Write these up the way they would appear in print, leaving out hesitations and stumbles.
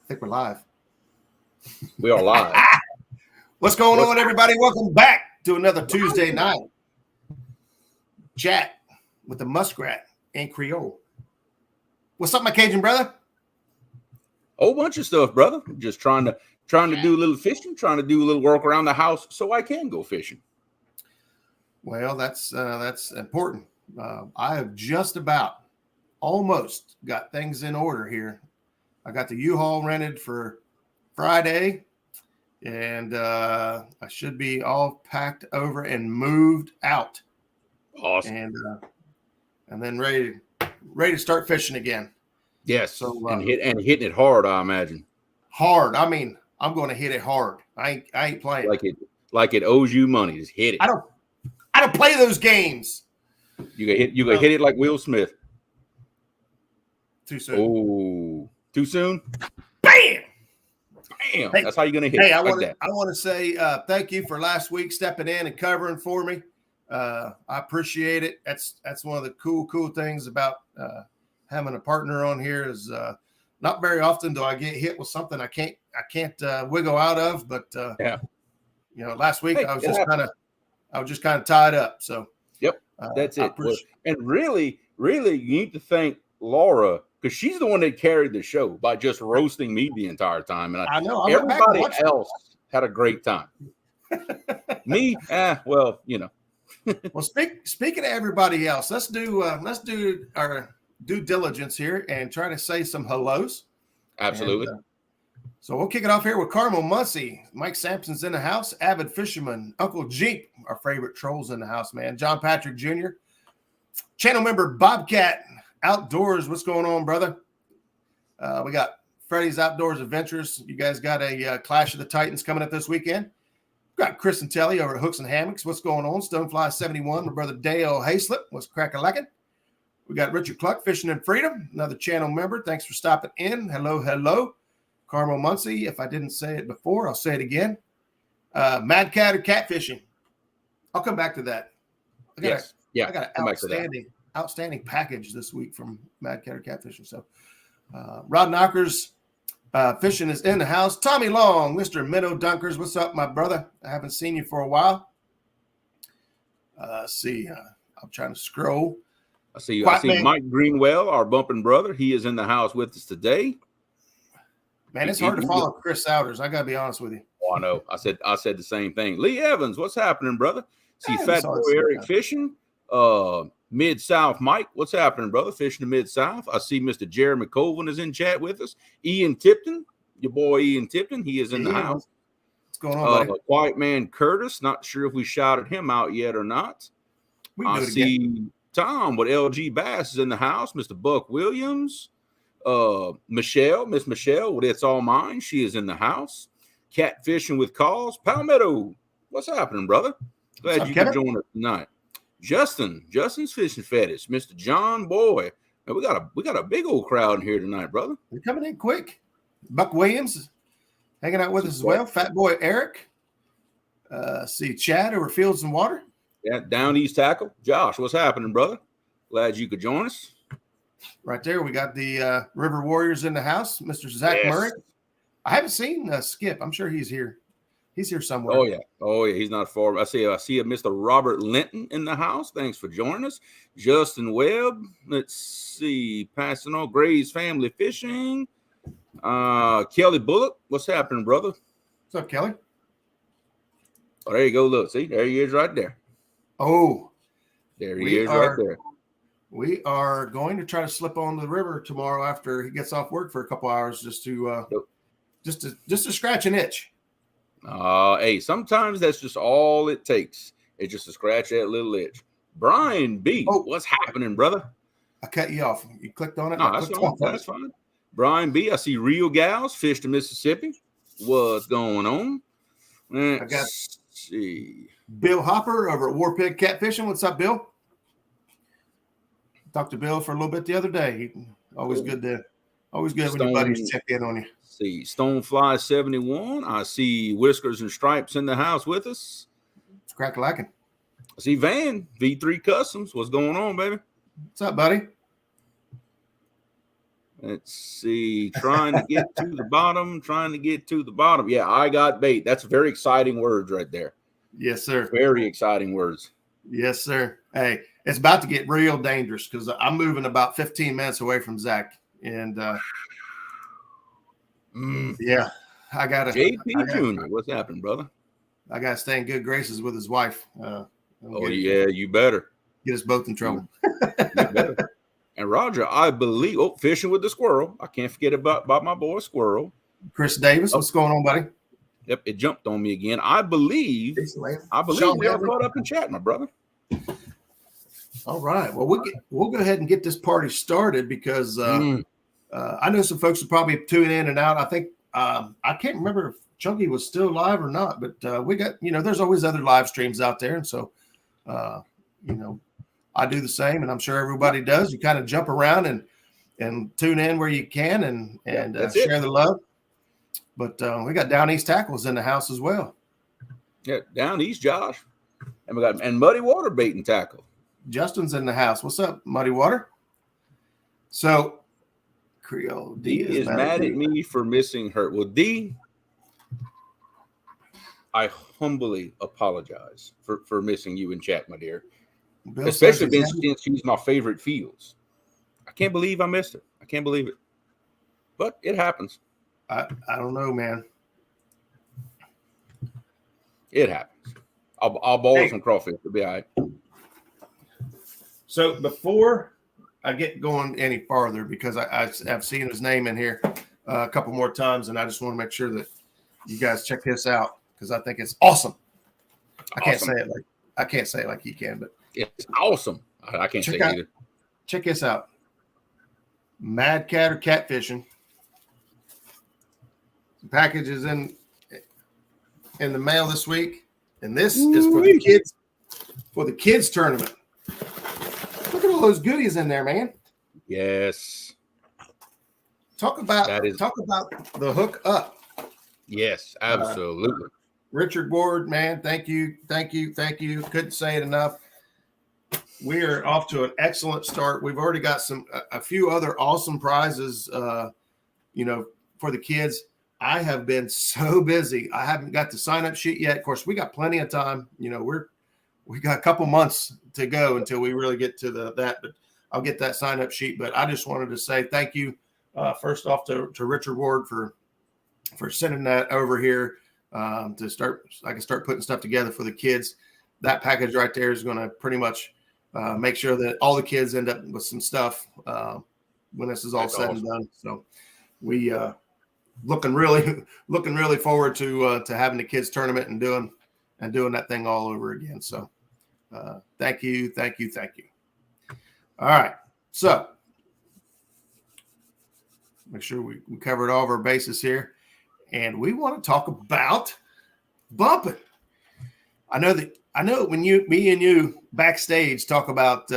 think we're live. We are live. What's going on, everybody? Welcome back to another Tuesday night chat with the Muskrat and Creole. What's up, my Cajun brother? Whole bunch of stuff, brother. Just trying to do a little fishing, trying to do a little work around the house so I can go fishing. Well, that's important. I have just about almost got things in order here. I got the U-Haul rented for Friday, and I should be all packed over and moved out. Awesome. And then ready to start fishing again. Yes. So and hitting it hard, I imagine. Hard. I mean, I'm going to hit it hard. I ain't playing like it owes you money. Just hit it. I don't play those games. You can hit it like Will Smith. Too soon. Oh, too soon. Bam. Bam. Hey, that's how you're gonna hit. Hey, I want to say thank you for last week stepping in and covering for me. I appreciate it. That's one of the cool things about having a partner on here is not very often do I get hit with something I can't wiggle out of. But yeah, last week I was just kind of tied up. So yep, that's it. And really, you need to thank Laura, because she's the one that carried the show by just roasting me the entire time. And I know everybody else had a great time. Me, well, Well, speaking of everybody else, let's do our due diligence here and try to say some hellos. Absolutely. So we'll kick it off here with Carmel Muncie. Mike Sampson's in the house. Avid fisherman. Uncle Jeep, our favorite trolls in the house, man. John Patrick Jr. Channel member Bobcat Outdoors. What's going on, brother? We got Freddy's Outdoors Adventures. You guys got a Clash of the Titans coming up this weekend. We got Chris and Telly over at Hooks and Hammocks. What's going on? Stonefly 71. My brother Dale Hayslip. What's crack-a-lackin'? We got Richard Cluck, Fishing in Freedom, another channel member. Thanks for stopping in. Hello. Carmel Muncie. If I didn't say it before, I'll say it again. Mad Cat or Catfishing. I'll come back to that. I got an outstanding package this week from Mad Cat or Catfishing. So Rod Knockers Fishing is in the house. Tommy Long, Mr. Minnow Dunkers. What's up, my brother? I haven't seen you for a while. I'm trying to scroll. I see Mike Greenwell, our bumping brother. He is in the house with us today. Man, it's hard to follow Chris Souders. I got to be honest with you. Oh, I know. I said the same thing. Lee Evans, what's happening, brother? See Fat Boy Eric fishing. Mid-South Mike, what's happening, brother? Fishing the Mid-South. I see Mr. Jeremy Colvin is in chat with us. Ian Tipton, your boy Ian Tipton, he is in the house. What's going on, buddy? Quiet Man Curtis, not sure if we shouted him out yet or not. I see Tom with LG Bass is in the house. Mr. Buck Williams. Miss Michelle with It's All Mine. She is in the house. Catfishing with Calls. Palmetto, what's happening, brother? Glad you could join us tonight. Justin's fishing fetish. Mr. John Boy. Man, we got a big old crowd in here tonight, brother. They're coming in quick. Buck Williams hanging out with us as well. Fat Boy Eric. See Chad over Fields and Water. Yeah, Down East Tackle. Josh, what's happening, brother? Glad you could join us. Right there, we got the River Warriors in the house. Mr. Zach Murray. I haven't seen Skip. I'm sure he's here. He's here somewhere. Oh yeah. He's not far. I see a Mr. Robert Linton in the house. Thanks for joining us. Justin Webb. Let's see. Passing on Gray's Family Fishing. Kelly Bullock. What's happening, brother? What's up, Kelly? Oh, there you go. Look, see, there he is right there. Oh, there he is right there. We are going to try to slip on the river tomorrow after he gets off work for a couple hours, just to scratch an itch. Hey, sometimes that's just all it takes. It's just to scratch that little itch. Brian B, what's happening, brother? I cut you off. You clicked on it. No, that's fine. Brian B, I see Real Gals, Fish to Mississippi. What's going on? Let's see. Bill Hopper over at War Pig Catfishing. What's up, Bill? Talked to Bill for a little bit the other day. Always good when your buddies check in on you. See Stonefly 71. I see Whiskers and Stripes in the house with us. It's crack-a-lackin'. I see Van V3 Customs. What's going on, baby? What's up, buddy? Let's see. Trying to get to the bottom. Trying to get to the bottom. Yeah, I got bait. That's very exciting words right there. Yes, sir. Very exciting words. Yes, sir. Hey, it's about to get real dangerous because I'm moving about 15 minutes away from Zach. And yeah, I got to. JP Jr., what's happening, brother? I got to stay in good graces with his wife. You better. Get us both in trouble. You better. And Roger, I believe, fishing with the squirrel. I can't forget about my boy Squirrel. Chris Davis, what's going on, buddy? Yep, it jumped on me again. I believe Sean we are caught up in chat, my brother. All right. Well, we'll go ahead and get this party started because I know some folks will probably tune in and out. I think I can't remember if Chunky was still live or not, but we got, there's always other live streams out there. And so, I do the same, and I'm sure everybody does. You kind of jump around and tune in where you can and share the love. But we got Down East Tackles in the house as well. Yeah, Down East, Josh. And we got Muddy Water Bait and Tackle. Justin's in the house. What's up, Muddy Water? So, Creole D is mad at me for missing her. Well, D, I humbly apologize for missing you in chat, my dear. Bill especially since she's my favorite fields. I can't believe I missed her. I can't believe it. But it happens. I don't know, man. It happens. I'll boil some crawfish. It'll be all right. So before I get going any farther, because I've seen his name in here a couple more times, and I just want to make sure that you guys check this out because I think it's awesome. I can't say it like he can, but it's awesome. I can't say it either. Check this out. Mad Cat or Catfishing. The package is in the mail this week, and this is for the kids tournament. Look at all those goodies in there, man. Yes. Talk about the hook up. Yes, absolutely. Richard Ward, man, thank you. Couldn't say it enough. We are off to an excellent start. We've already got a few other awesome prizes, for the kids. I have been so busy. I haven't got the sign up sheet yet. Of course, we got plenty of time. We got a couple months to go until we really get to that. But I'll get that sign up sheet. But I just wanted to say thank you first off to Richard Ward for sending that over here to start. I can start putting stuff together for the kids. That package right there is going to pretty much make sure that all the kids end up with some stuff when this is all said and done. So we looking really forward to having the kids tournament and doing that thing all over again. So thank you. All right. So make sure we covered all of our bases here, and we want to talk about bumping. I know when me and you backstage talk about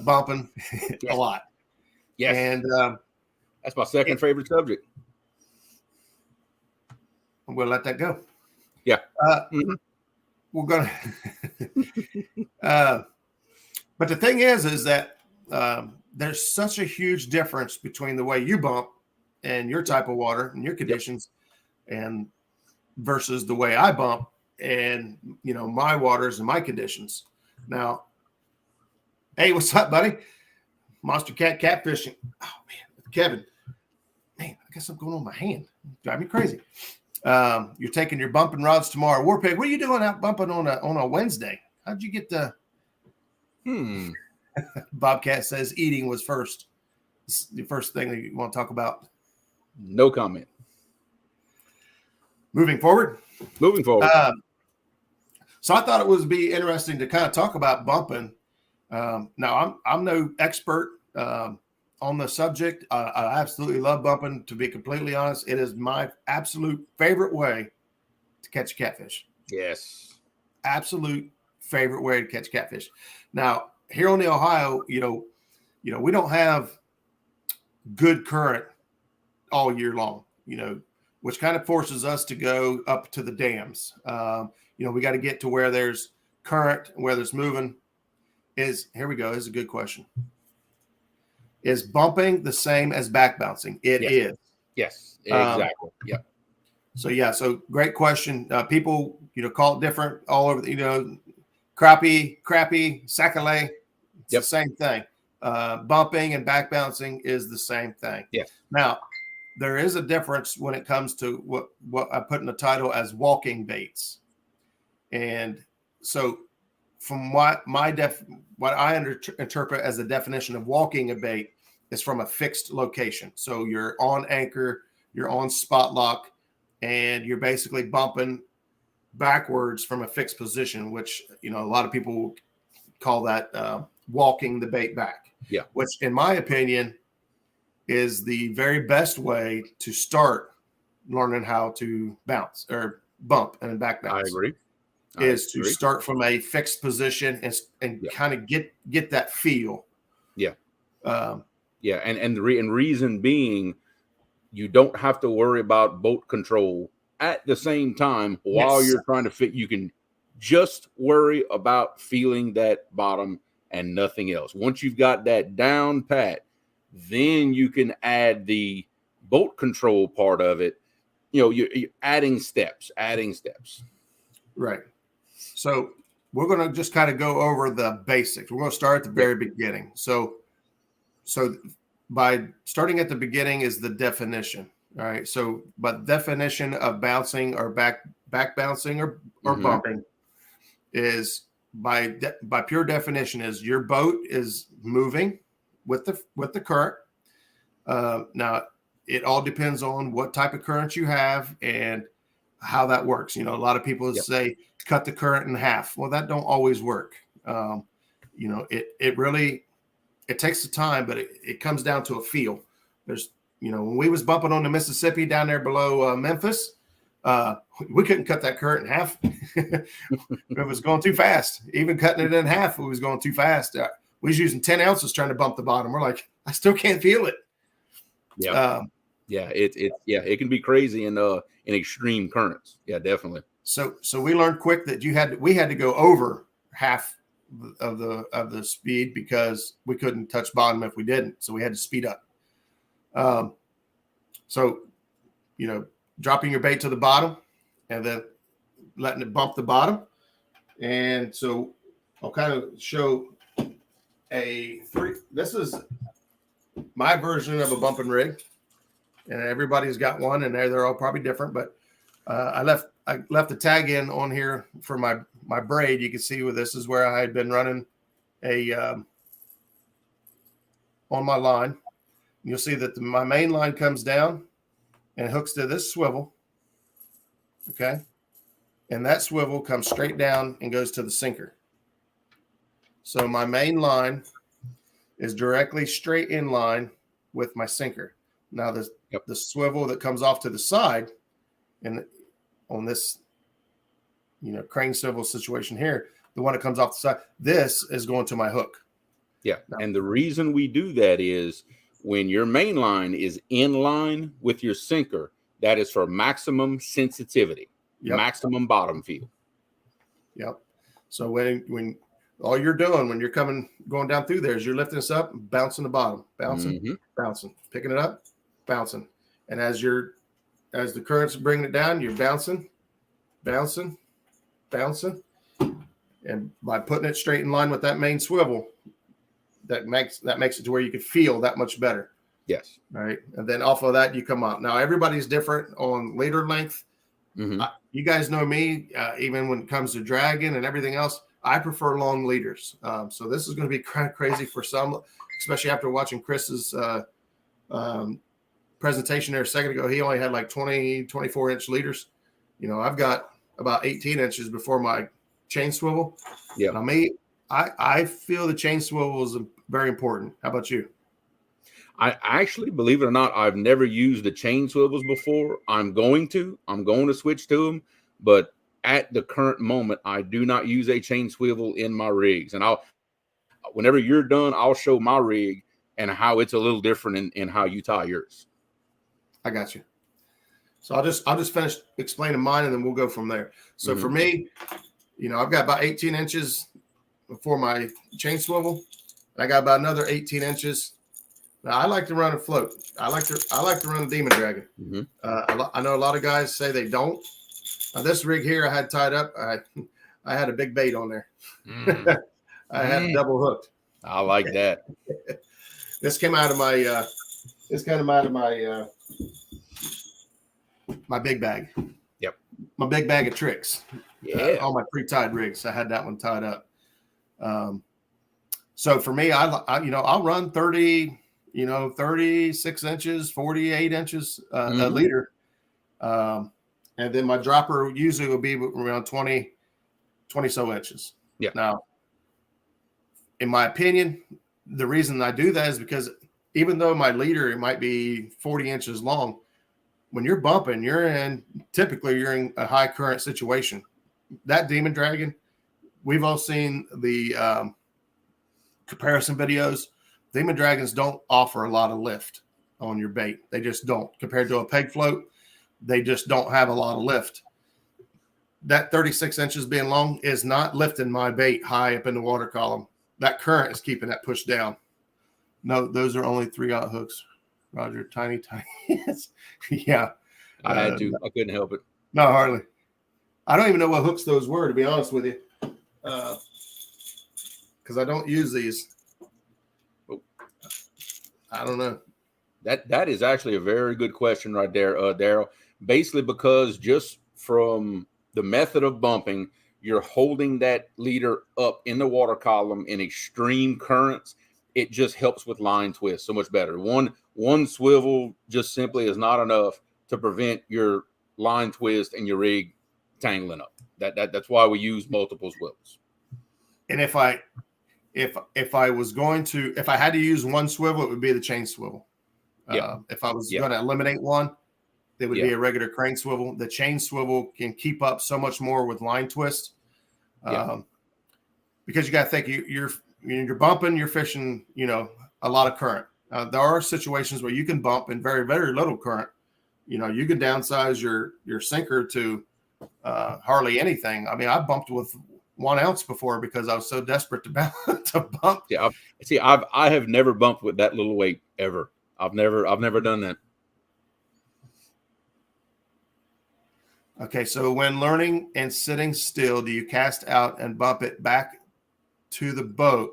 bumping a lot. Yes. And that's my second favorite subject. I'm going to let that go. Yeah. We're going to, but the thing is that there's such a huge difference between the way you bump and your type of water and your conditions and versus the way I bump and, my waters and my conditions. Now, hey, what's up, buddy? Monster Catfishing. Oh, man, Kevin. Man, I got something going on in my hand. Drive me crazy. You're taking your bumping rods tomorrow. Warpig, what are you doing out bumping on a Wednesday? How'd you get the Bobcat says eating was first. It's the first thing that you want to talk about. No comment. Moving forward. So I thought it would be interesting to kind of talk about bumping. Now I'm no expert on the subject. I absolutely love bumping. To be completely honest, it is my absolute favorite way to catch a catfish. Yes, absolute favorite way to catch catfish. Now here on the Ohio, we don't have good current all year long. Which kind of forces us to go up to the dams. We got to get to where there's current, where there's moving. Here we go. This is a good question. is bumping the same as back bouncing? It is. Yes, exactly. Yep. So great question. People, call it different all over. Crappie, sac-a-lay. It's the same thing. Bumping and back bouncing is the same thing. Yeah. Now, there is a difference when it comes to what I put in the title as walking baits. And so from what I interpret as the definition of walking a bait is from a fixed location. So you're on anchor, you're on spot lock, and you're basically bumping backwards from a fixed position, which, a lot of people call that walking the bait back. Yeah. Which, in my opinion, is the very best way to start learning how to bounce or bump and back bounce. I agree. To start from a fixed position and kind of get that feel. Yeah. And the reason being, you don't have to worry about boat control at the same time while you're trying to fit. You can just worry about feeling that bottom and nothing else. Once you've got that down pat, then you can add the boat control part of it. You're adding steps. Right. So we're going to just kind of go over the basics. We're going to start at the very beginning. So by starting at the beginning is the definition. All right. So, but definition of bouncing or back bouncing or bumping is by pure definition is your boat is moving with the current. Now it all depends on what type of current you have and how that works. A lot of people say cut the current in half. Well, that don't always work. It really takes the time, but it comes down to a feel. There's, when we was bumping on the Mississippi down there below Memphis, we couldn't cut that current in half. It was going too fast. Even cutting it in half, it was going too fast. We was using 10 ounces trying to bump the bottom. We're like, I still can't feel it. Yeah. It can be crazy in extreme currents. Yeah, definitely. So we learned quick that we had to go over half of the speed because we couldn't touch bottom if we didn't. So we had to speed up. Dropping your bait to the bottom and then letting it bump the bottom. And so I'll kind of show this is my version of a bumping rig, and everybody's got one, and they're all probably different, but I left the tag in on here for my braid. You can see where this is where I had been running on my line. You'll see that my main line comes down and hooks to this swivel. Okay. And that swivel comes straight down and goes to the sinker. So my main line is directly straight in line with my sinker. Now the swivel that comes off to the side and on this, crane swivel situation here, the one that comes off the side, this is going to my hook. Yeah. Now, and the reason we do that is when your main line is in line with your sinker, that is for maximum sensitivity, maximum bottom feel. Yep. So when all you're doing when you're going down through there is you're lifting this up, bouncing the bottom, bouncing, picking it up, bouncing. And as the current's bringing it down, you're bouncing. And by putting it straight in line with that main swivel, that makes it to where you can feel that much better. Yes. All right. And then off of that, you come up. Now, everybody's different on leader length. You guys know me, even when it comes to dragging and everything else, I prefer long leaders. So this is going to be crazy for some, especially after watching Chris's presentation there a second ago. He only had like 24-inch leaders. I've got about 18 inches before my chain swivel. Yeah. Now, I feel the chain swivel is very important. How about you? I actually, believe it or not, I've never used the chain swivels before. I'm going to switch to them, but at the current moment, I do not use a chain swivel in my rigs. And whenever you're done, I'll show my rig and how it's a little different in how you tie yours. I got you. So I'll just finish explaining mine, and then we'll go from there. So for me, I've got about 18 inches for my chain swivel. I got about another 18 inches Now, I like to run a float. I like to run a Demon Dragon. I know a lot of guys say they don't. This rig here I had tied up. I had a big bait on there. I had double hooked. I like that. This came out of my my big bag. Yep. My big bag of tricks. Yeah. All my pre-tied rigs. I had that one tied up. So for me, I'll run 30, 36 inches, 48 inches a leader. And then my dropper usually will be around 20 so inches. Yeah. Now, in my opinion, the reason I do that is because even though my leader it might be 40 inches long, when you're bumping, typically you're in a high current situation. That Demon Dragon, we've all seen the comparison videos. Demon Dragons don't offer a lot of lift on your bait. They just don't. Compared to a peg float, they just don't have a lot of lift. That 36 inches being long is not lifting my bait high up in the water column. That current is keeping that pushed down. No, those are only 3/0 hooks. Roger, tiny. Yeah. I had to. I couldn't help it. No, hardly. I don't even know what hooks those were, to be honest with you. Because I don't use these. I don't know. That is actually a very good question right there, Daryl. Basically, because just from the method of bumping, you're holding that leader up in the water column in extreme currents. It just helps with line twist so much better. One swivel just simply is not enough to prevent your line twist and your rig tangling up. That's why we use multiple swivels. And if I had to use one swivel, it would be the chain swivel. If I was going to eliminate one, it would be a regular crane swivel. The chain swivel can keep up so much more with line twist. Because you got to think you're bumping, you're fishing, a lot of current. There are situations where you can bump in very, very little current. You can downsize your sinker to hardly anything. I mean, I bumped with 1 ounce before because I was so desperate to bump. Yeah. I have never bumped with that little weight ever. I've never done that. Okay, so when learning and sitting still, do you cast out and bump it back to the boat?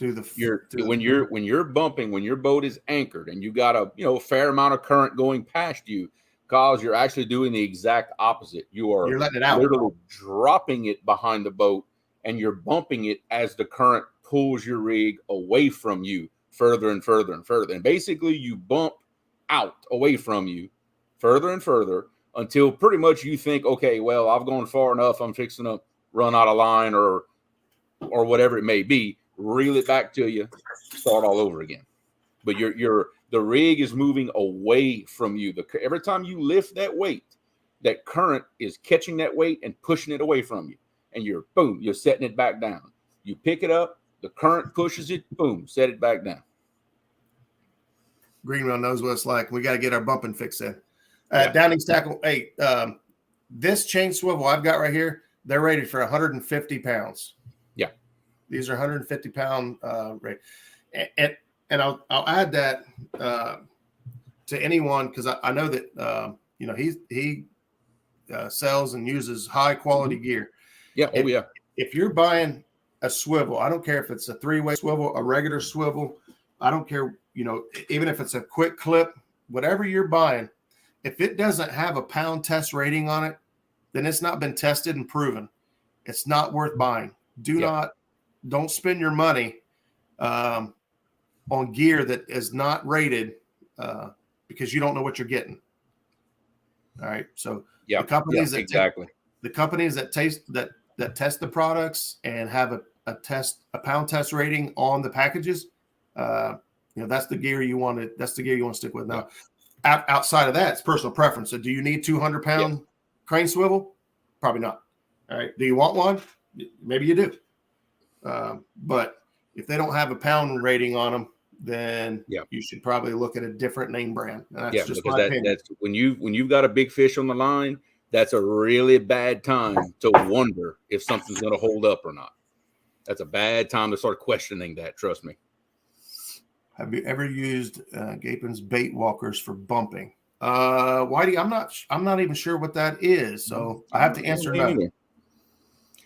When you're bumping, when your boat is anchored and you got a fair amount of current going past you, cause you're actually doing the exact opposite. You're letting it out, literally dropping it behind the boat, and you're bumping it as the current pulls your rig away from you further and further and further. And basically, you bump out away from you further and further until pretty much you think, okay, well, I've gone far enough. I'm fixing to run out of line or whatever it may be. Reel it back to you, start all over again. But the rig is moving away from you. Every time you lift that weight, that current is catching that weight and pushing it away from you. And you're setting it back down. You pick it up, the current pushes it, boom, set it back down. Greenwell knows what it's like. We got to get our bumping fix in. Downing's Tackle 8. This chain swivel I've got right here, they're rated for 150 pounds. Yeah. These are 150-pound rate. And I'll add that to anyone because I know that he sells and uses high quality gear. Yeah. If you're buying a swivel, I don't care if it's a 3-way swivel, a regular swivel. I don't care, even if it's a quick clip, whatever you're buying. If it doesn't have a pound test rating on it, then it's not been tested and proven. It's not worth buying. Don't spend your money on gear that is not rated because you don't know what you're getting. All right. So the companies that test the products and have a pound test rating on the packages, that's the gear you want to stick with. Now, outside of that, it's personal preference. So do you need 200-pound crane swivel? Probably not. All right. Do you want one? Maybe you do. But if they don't have a pound rating on them, then you should probably look at a different name brand. And that's just my opinion. That's when you've got a big fish on the line, that's a really bad time to wonder if something's going to hold up or not. That's a bad time to start questioning that. Trust me. Have you ever used Gapin's bait walkers for bumping? Whitey, I'm not even sure what that is, so I have to answer no.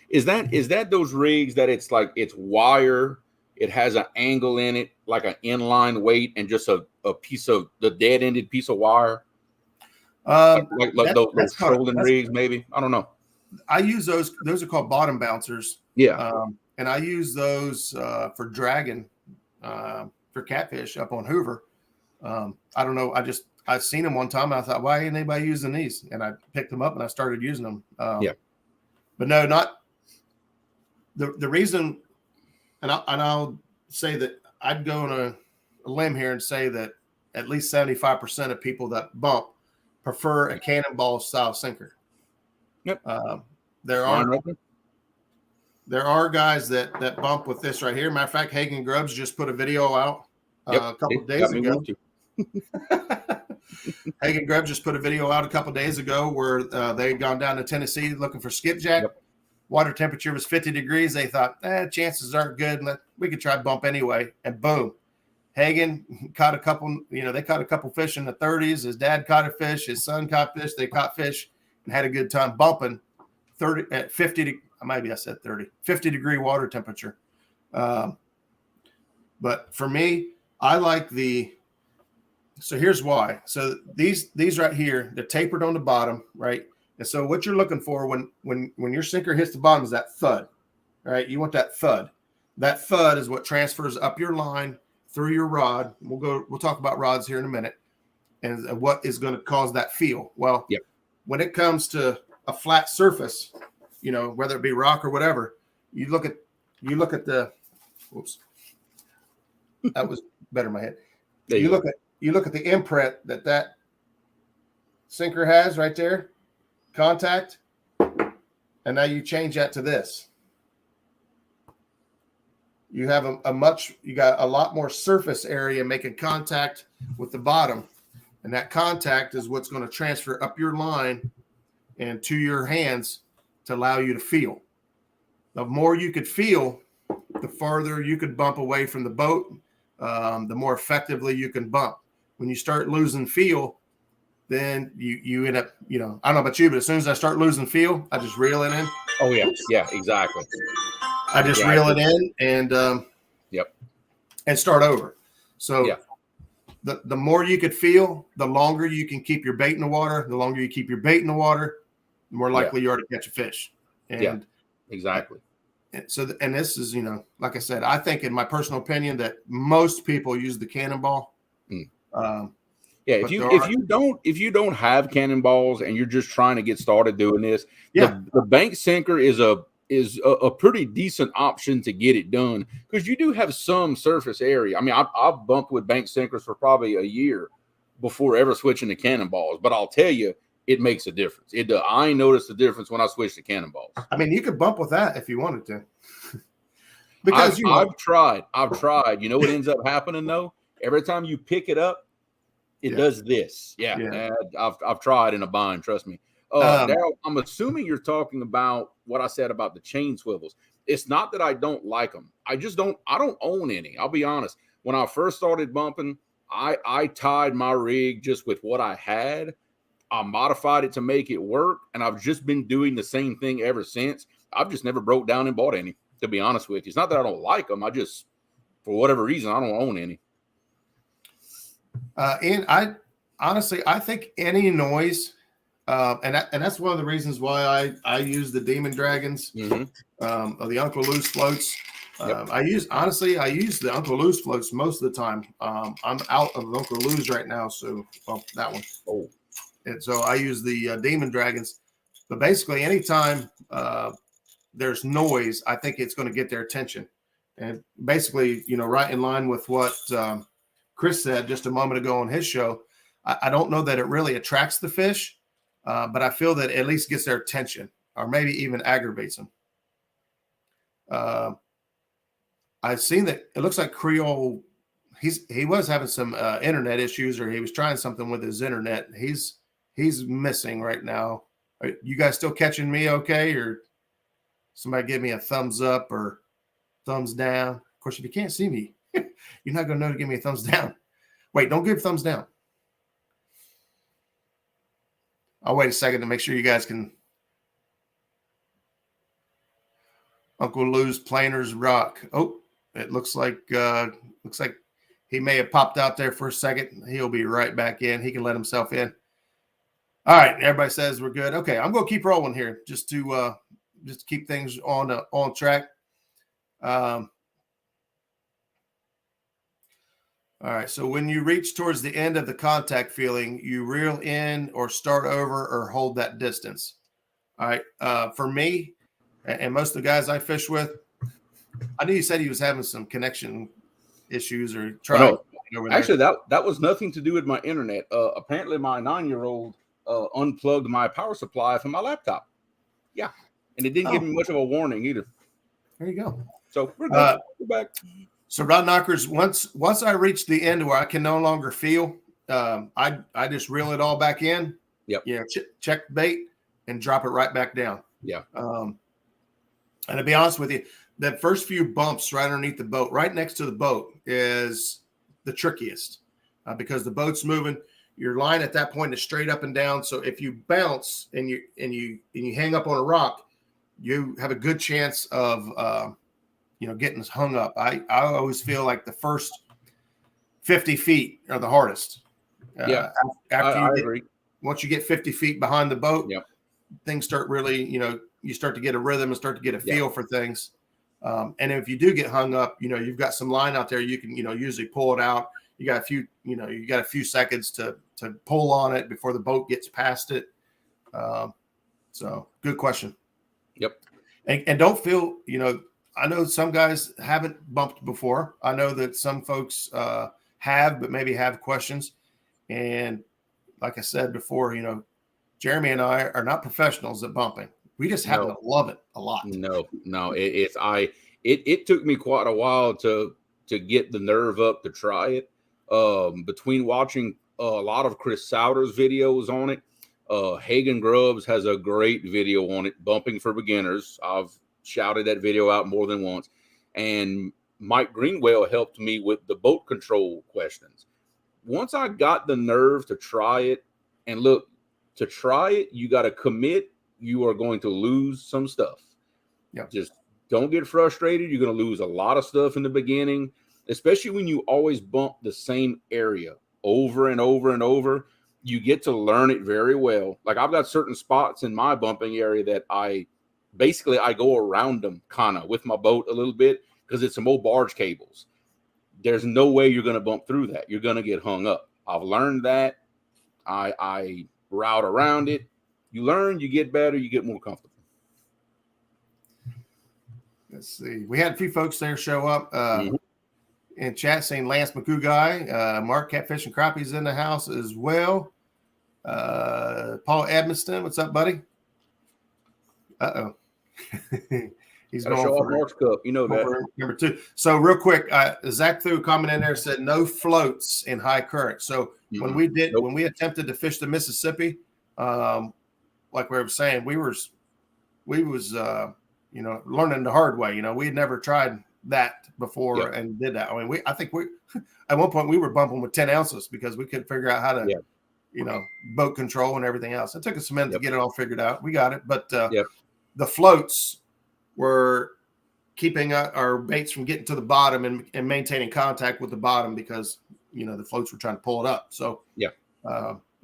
Is that those rigs that it's like it's wire, it has an angle in it, like an inline weight, and just a piece of the dead-ended piece of wire? Like those trolling rigs, maybe? I don't know. I use those. Those are called bottom bouncers. Yeah. And I use those for dragging for catfish up on Hoover. I don't know. I've seen them one time. And I thought, why ain't anybody using these? And I picked them up and I started using them. Yeah. But no, not the reason. And I'll say that I'd go on a limb here and say that at least 75% of people that bump prefer a cannonball style sinker. Yep. There are guys that bump with this right here. Matter of fact, Hagen Grubbs just put a video out a couple of days ago. Hagen Grubbs just put a video out a couple of days ago where they had gone down to Tennessee looking for skipjack. Yep. Water temperature was 50 degrees. They thought, chances aren't good. We could try bump anyway. And boom, Hagen caught a couple. They caught a couple fish in the 30s. His dad caught a fish. His son caught fish. They caught fish and had a good time bumping 30 at 50. Maybe I said 30, 50-degree water temperature. But for me, I like so here's why. So these right here, they're tapered on the bottom, right? And so what you're looking for when your sinker hits the bottom is that thud, right? You want that thud. That thud is what transfers up your line through your rod. We'll talk about rods here in a minute, and what is going to cause that feel. Well, yep. When it comes to a flat surface, whether it be rock or whatever, you look at the. Whoops, that was better in my head. You look at the imprint that sinker has right there, contact, and now you change that to this. You have you got a lot more surface area making contact with the bottom, and that contact is what's going to transfer up your line and to your hands to allow you to feel. The more you could feel, the farther you could bump away from the boat, the more effectively you can bump. When you start losing feel, then you end up, I don't know about you, but as soon as I start losing feel, I just reel it in. Oh, yeah. Yeah, exactly. I just reel it in and and start over. So the more you could feel, the longer you can keep your bait in the water. The longer you keep your bait in the water, the more likely you are to catch a fish. And exactly. And so, and this is, like I said, I think in my personal opinion that most people use the cannonball. If you don't have cannonballs and you're just trying to get started doing this, the bank sinker is a pretty decent option to get it done, because you do have some surface area. I mean, I've bumped with bank sinkers for probably a year before ever switching to cannonballs, but I'll tell you, it makes a difference. I noticed the difference when I switched to cannonballs. I mean, you could bump with that if you wanted to. Because I've tried. You know what ends up happening though? Every time you pick it up, it does this. I've tried in a bind. Trust me. Daryl, I'm assuming you're talking about what I said about the chain swivels. It's not that I don't like them. I don't own any. I'll be honest. When I first started bumping, I tied my rig just with what I had. I modified it to make it work, and I've just been doing the same thing ever since. I've just never broke down and bought any, to be honest with you. It's not that I don't like them. I just, for whatever reason, I don't own any. And I think any noise, and that's one of the reasons why I use the Demon Dragons, or the Uncle Lou's floats. I use the Uncle Lou's floats most of the time. I'm out of Uncle Lou's right now, so that one. Oh. And so I use the Demon Dragons. But basically, anytime there's noise, I think it's going to get their attention. And basically, right in line with what Chris said just a moment ago on his show, I don't know that it really attracts the fish, but I feel that it at least gets their attention, or maybe even aggravates them. I've seen that it looks like Creole, he was having some internet issues, or he was trying something with his internet. He's missing right now. Are you guys still catching me okay? Or somebody give me a thumbs up or thumbs down. Of course, if you can't see me, You're not going to know to give me a thumbs down. Wait, don't give thumbs down. I'll wait a second to make sure you guys can. Uncle Lou's Planers rock. Oh, it looks like he may have popped out there for a second. He'll be right back in. He can let himself in. All right, everybody says we're good. Okay, I'm going to keep rolling here just to keep things on track. All right, so when you reach towards the end of the contact feeling, you reel in or start over or hold that distance. All right, for me and most of the guys I fish with, I knew you said he was having some connection issues or trying. Oh, no. Actually, that was nothing to do with my internet. Apparently, my 9-year-old unplugged my power supply from my laptop. Yeah, and it didn't give me much of a warning either. There you go. So we're good. We're back. So rod knockers, once I reach the end where I can no longer feel, I just reel it all back in. Yep. You know, check bait and drop it right back down. Yeah. And to be honest with you, that first few bumps right underneath the boat, right next to the boat, is the trickiest because the boat's moving. Your line at that point is straight up and down. So if you bounce and you hang up on a rock, you have a good chance of getting hung up. I always feel like the first 50 feet are the hardest. Yeah, I agree. Once you get 50 feet behind the boat, yep, things start really, you start to get a rhythm and start to get a feel for things. And if you do get hung up, you've got some line out there. You can, usually pull it out. You got a few seconds to pull on it before the boat gets past it. So good question. Yep. And don't feel, I know some guys haven't bumped before. I know that some folks have, but maybe have questions. And like I said before, Jeremy and I are not professionals at bumping. We just happen to love it a lot. No, it took me quite a while to get the nerve up to try it. Between watching a lot of Chris Sauter's videos on it, Hagen Grubbs has a great video on it, Bumping for Beginners. I've shouted that video out more than once. And Mike Greenwell helped me with the boat control questions. Once I got the nerve to try it, and look, to try it, you got to commit. You are going to lose some stuff. Yeah. Just don't get frustrated. You're going to lose a lot of stuff in the beginning, especially when you always bump the same area over and over and over. You get to learn it very well. Like I've got certain spots in my bumping area that I go around them kind of with my boat a little bit because it's some old barge cables. There's no way you're going to bump through that. You're going to get hung up. I've learned that. I route around it. You learn, you get better, you get more comfortable. Let's see. We had a few folks there show up in chat saying Lance McCoo guy, Mark Catfish and Crappies in the house as well. Paul Edmiston, what's up, buddy? Uh-oh. He's going show for off Mark's cup. You know that. Number 2. So real quick, Zach threw a comment in there, said no floats in high current. So when we attempted to fish the Mississippi, like we were saying, we was learning the hard way. We had never tried that before and did that. I mean, I think at one point we were bumping with 10 ounces because we couldn't figure out how to, boat control and everything else. It took us a minute to get it all figured out. We got it, but the floats were keeping our baits from getting to the bottom and maintaining contact with the bottom because the floats were trying to pull it up. So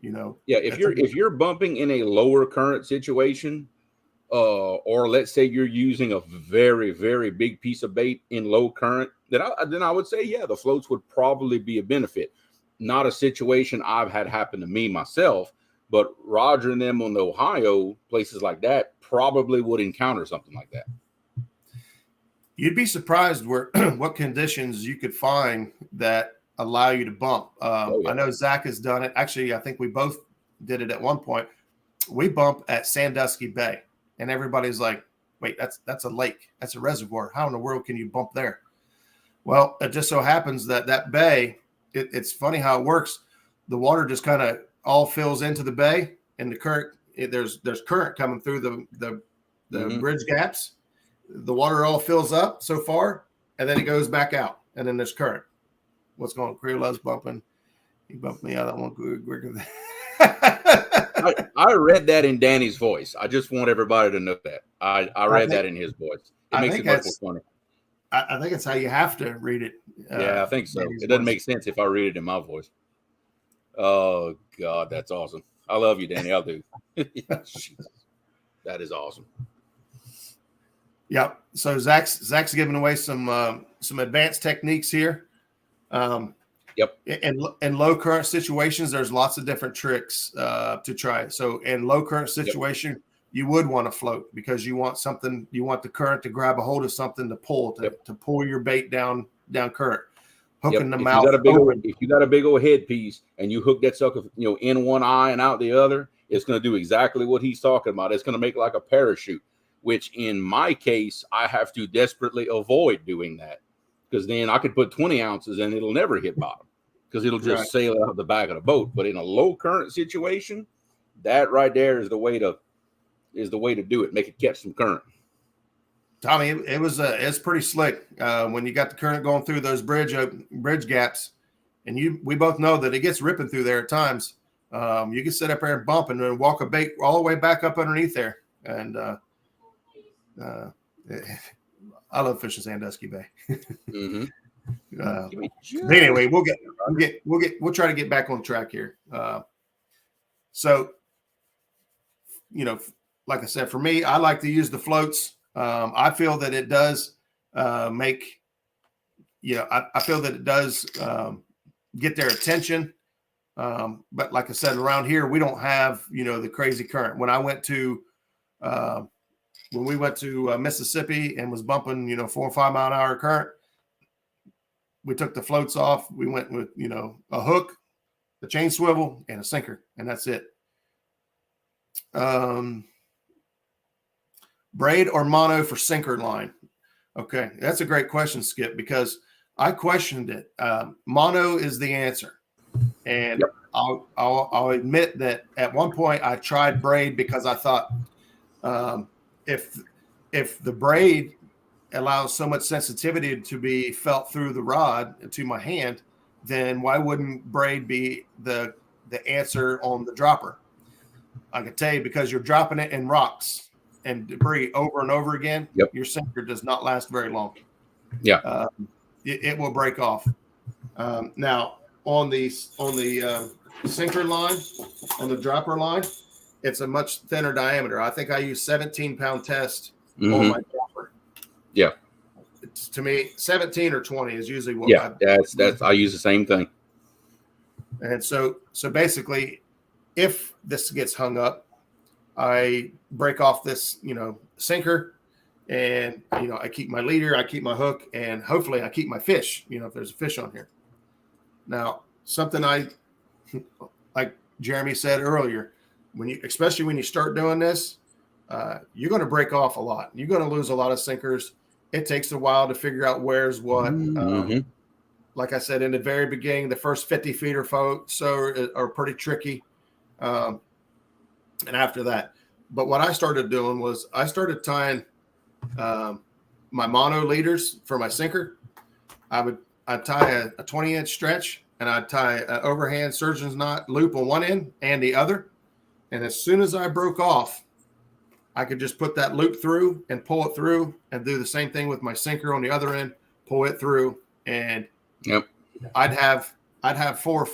if you're bumping in a lower current situation, or let's say you're using a very, very big piece of bait in low current, then I would say, the floats would probably be a benefit. Not a situation I've had happen to me myself, but Roger and them on the Ohio, places like that, probably would encounter something like that. You'd be surprised what conditions you could find that allow you to bump. I know Zach has done it. Actually, I think we both did it at one point. We bump at Sandusky Bay, and everybody's like, wait, that's a lake. That's a reservoir. How in the world can you bump there? Well, it just so happens that bay, it's funny how it works. The water just kind of all fills into the bay, and the current, there's current coming through the bridge gaps. The water all fills up so far, and then it goes back out, and then there's current. What's going on? Creole loves bumping. He bumped me out. I won't go quicker than I read that in Danny's voice. I just want everybody to know that. I read that in his voice. It makes it much more funny. I think it's how you have to read it. Yeah, I think so. It doesn't make sense if I read it in my voice. Oh, God, that's awesome. I love you, Danny. I'll do. That is awesome. Yep. So Zach's giving away some advanced techniques here. Yep. In low current situations, there's lots of different tricks to try. So in low current situation, you would want to float because you want the current to grab a hold of something to pull to pull your bait down current. Hooking the mouth. If you got a big old headpiece and you hook that sucker, in one eye and out the other, it's going to do exactly what he's talking about. It's going to make like a parachute, which in my case, I have to desperately avoid doing that because then I could put 20 ounces and it'll never hit bottom because it'll just sail out the back of the boat. But in a low current situation, that right there is the way to do it. Make it catch some current. Tommy, it's pretty slick when you got the current going through those bridge gaps, and we both know that it gets ripping through there at times. You can sit up there and bump and then walk a bait all the way back up underneath there. And I love fishing Sandusky Bay. Anyway, we'll try to get back on track here. So, like I said, for me, I like to use the floats. I feel that it does I feel that it does get their attention. But like I said, around here, we don't have, the crazy current. When we went to Mississippi and was bumping, 4 or 5 mile an hour current, we took the floats off. We went with, a hook, a chain swivel, and a sinker, and that's it. Braid or mono for sinker line? Okay, that's a great question, Skip, because I questioned it. Mono is the answer, and I'll admit that at one point I tried braid because I thought if the braid allows so much sensitivity to be felt through the rod to my hand, then why wouldn't braid be the answer on the dropper? I can tell you, because you're dropping it in rocks and debris over and over again, your sinker does not last very long. It will break off. Now on the sinker line, on the dropper line, it's a much thinner diameter. I think I use 17-pound test on my dropper. To me, 17 or 20 is usually what I use the same thing. And so basically, if this gets hung up, I break off this, sinker, and, I keep my leader, I keep my hook, and hopefully I keep my fish, if there's a fish on here. Now, something like Jeremy said earlier, especially when you start doing this, you're going to break off a lot. You're going to lose a lot of sinkers. It takes a while to figure out where's what. Like I said, in the very beginning, the first 50 feet or so are pretty tricky. And after that, but what I started doing was I started tying my mono leaders for my sinker. I'd tie a 20-inch stretch, and I'd tie an overhand surgeon's knot loop on one end and the other. And as soon as I broke off, I could just put that loop through and pull it through, and do the same thing with my sinker on the other end, pull it through, and I'd have 4 or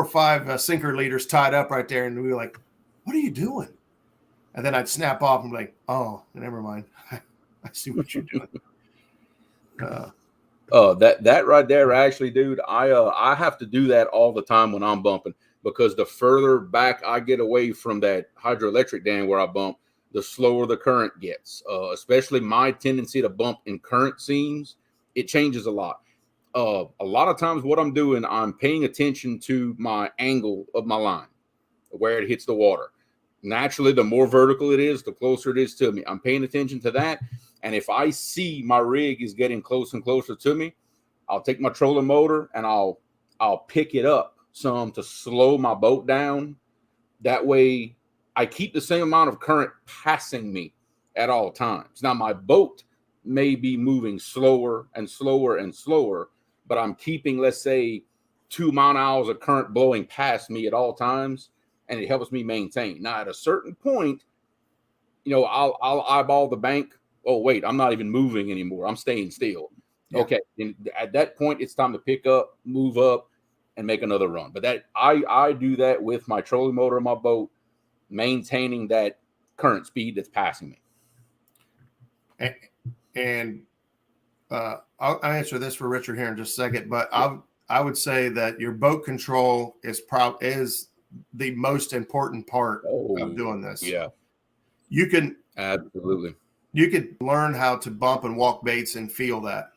5 sinker leaders tied up right there, and we were like, "What are you doing?" And then I'd snap off and be like, "Oh, never mind. I see what you're doing." That right there, actually, dude, I have to do that all the time when I'm bumping, because the further back I get away from that hydroelectric dam where I bump, the slower the current gets. Especially my tendency to bump in current seams, it changes a lot. A lot of times what I'm doing, I'm paying attention to my angle of my line, where it hits the water. Naturally, the more vertical it is, the closer it is to me. I'm paying attention to that. And if I see my rig is getting closer and closer to me, I'll take my trolling motor and I'll pick it up some to slow my boat down. That way I keep the same amount of current passing me at all times. Now my boat may be moving slower and slower and slower, but I'm keeping, let's say, 2 mile-an-hour of current blowing past me at all times, and it helps me maintain. Now, at a certain point, I'll eyeball the bank. Oh, wait, I'm not even moving anymore. I'm staying still. Yeah. Okay, and at that point, it's time to pick up, move up, and make another run. But that I do that with my trolling motor on my boat, maintaining that current speed that's passing me. And I'll answer this for Richard here in just a second, but I would say that your boat control is the most important part of doing this. Yeah, you can absolutely. You could learn how to bump and walk baits and feel that,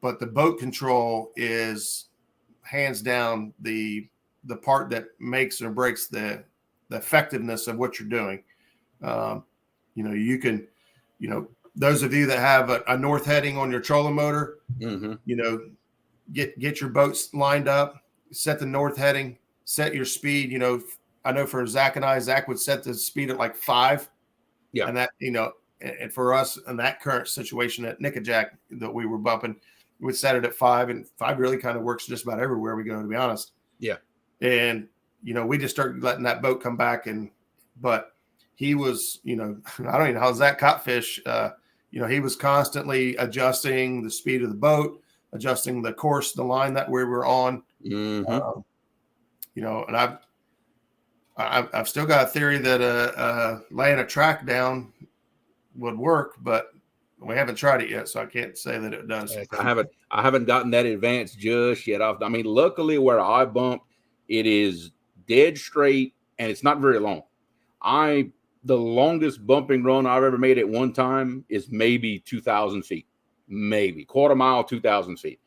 but the boat control is hands down the part that makes or breaks the effectiveness of what you're doing. You can, those of you that have a north heading on your trolling motor, get your boats lined up, set the north heading, set your speed. I know for Zach and I, Zach would set the speed at like 5. Yeah. And that, and for us in that current situation at Nickajack that we were bumping, we set it at 5, and 5 really kind of works just about everywhere we go, to be honest. Yeah. And, we just started letting that boat come back, but he was, I don't even know how Zach Catfish, he was constantly adjusting the speed of the boat, adjusting the course, the line that we were on. And I've still got a theory that laying a track down would work, but we haven't tried it yet, so I can't say that it does. I haven't gotten that advanced just yet. I mean, luckily where I bump, it is dead straight and it's not very long. The longest bumping run I've ever made at one time is maybe 2,000 feet, maybe quarter mile, 2,000 feet.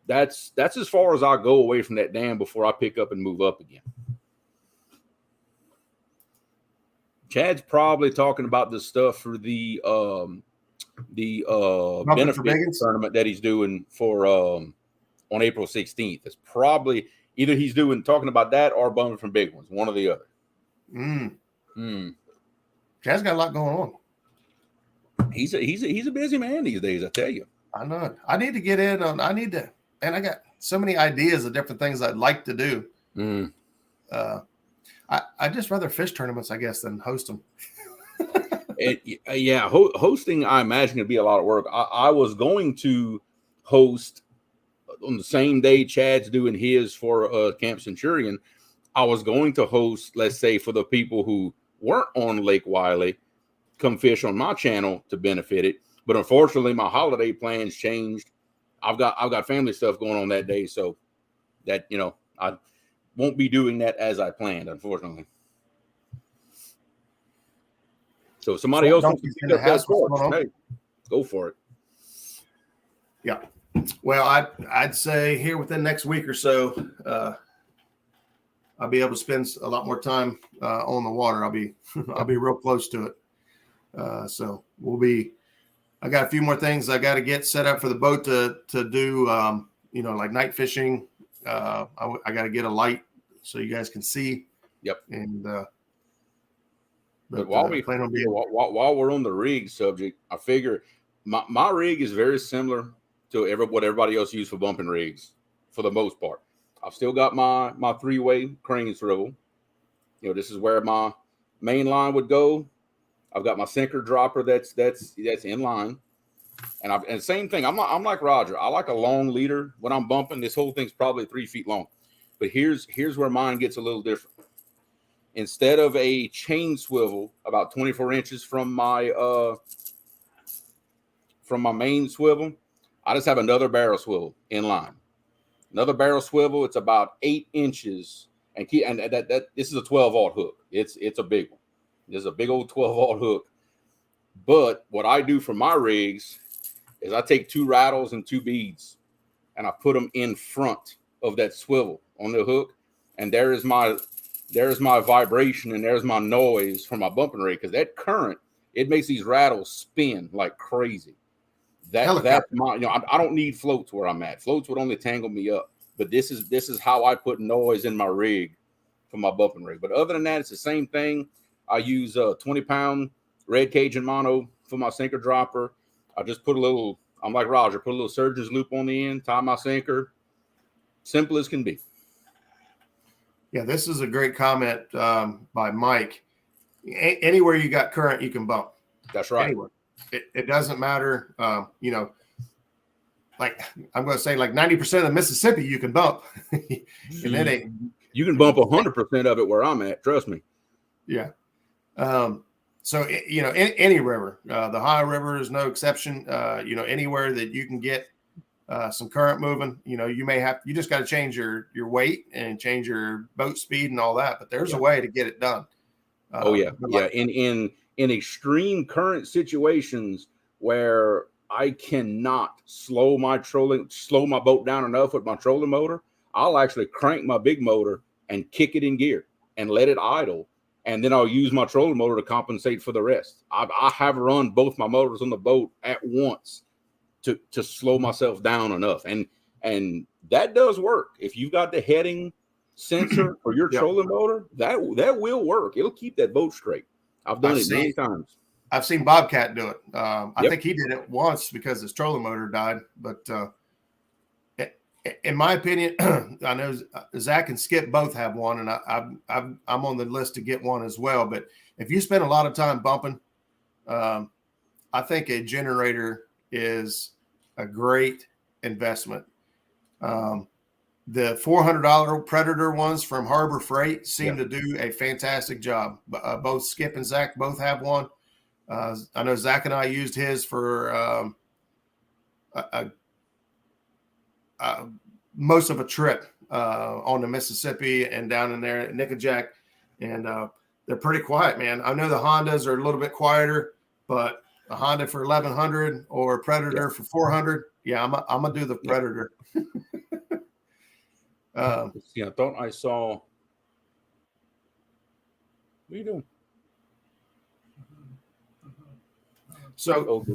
That's as far as I go away from that dam before I pick up and move up again. Chad's probably talking about the stuff for the benefit tournament that he's doing for on April 16th. It's probably either he's talking about that or bumping from big ones, one or the other. Chad's got a lot going on. He's a busy man these days, I tell you. I know. I need to get in on. And I got so many ideas of different things I'd like to do. I just rather fish tournaments, I guess, than host them. Hosting, I imagine, would be a lot of work. I was going to host on the same day Chad's doing his for Camp Centurion. I was going to host, let's say, for the people who weren't on Lake Wiley, come fish on my channel to benefit it. But unfortunately, my holiday plans changed. I've got family stuff going on that day, so that I won't be doing that as I planned, unfortunately. So somebody else wants to pick up that sport. Hey, go for it. Yeah. Well, I'd say here within the next week or so, I'll be able to spend a lot more time on the water. I'll be real close to it. So I got a few more things I got to get set up for the boat to do, like night fishing. I got to get a light so you guys can see. Yep. And but while we're on the rig subject, I figure my rig is very similar to what everybody else uses for bumping rigs for the most part. I've still got my 3-way crane swivel. This is where my main line would go. I've got my sinker dropper that's in line, and same thing. I'm like Roger. I like a long leader when I'm bumping. This whole thing's probably 3 feet long, but here's where mine gets a little different. Instead of a chain swivel about 24 inches from my main swivel, I just have another barrel swivel in line. Another barrel swivel. It's about 8 inches, and this is a 12-aught hook. It's a big one. There's a big old 12-aught hook. But what I do for my rigs is I take 2 rattles and 2 beads, and I put them in front of that swivel on the hook, and there's my vibration and there's my noise from my bumping rig, because that current, it makes these rattles spin like crazy. That's my, I don't need floats where I'm at. Floats would only tangle me up. But this is how I put noise in my rig for my bumping rig. But other than that, it's the same thing. I use a 20-pound red Cajun mono for my sinker dropper. I just put a little, I'm like Roger, put a little surgeon's loop on the end, tie my sinker. Simple as can be. Yeah, this is a great comment by Mike. Anywhere you got current, you can bump. That's right. Anywhere. It doesn't matter. You know, like I'm going to say like 90% of Mississippi, you can bump. And then you can bump 100% of it where I'm at. Trust me. Yeah. So, you know, any river, the Ohio River is no exception. You know, anywhere that you can get some current moving, you know, you just got to change your weight and change your boat speed and all that. But there's a way to get it done. In extreme current situations where I cannot slow my boat down enough with my trolling motor, I'll actually crank my big motor and kick it in gear and let it idle. And then I'll use my trolling motor to compensate for the rest. I have run both my motors on the boat at once to slow myself down enough. And that does work. If you've got the heading sensor for your trolling motor, that will work. It'll keep that boat straight. I've done it many times. I've seen Bobcat do it. I think he did it once because his trolling motor died. But in my opinion, I know Zach and Skip both have one, and I'm on the list to get one as well. But if you spend a lot of time bumping, I think a generator is a great investment. The $400 Predator ones from Harbor Freight seem to do a fantastic job. Both Skip and Zach both have one. I know Zach and I used his for most of a trip on the Mississippi and down in there at Nickajack, and they're pretty quiet, man. I know the Hondas are a little bit quieter, but a Honda for 1100 or a Predator for 400, I'm gonna do the Predator. I thought I saw. What are you doing? So,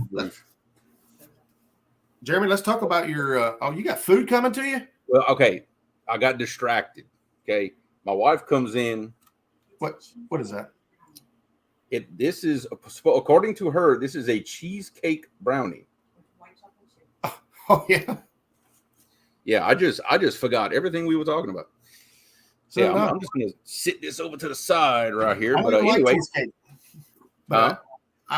Jeremy, let's talk about your. You got food coming to you? Well, okay. I got distracted. Okay, my wife comes in. What is that? This is, according to her, this is a cheesecake brownie. Oh yeah. Yeah, I just forgot everything we were talking about. So I'm just gonna sit this over to the side right here. But anyway, I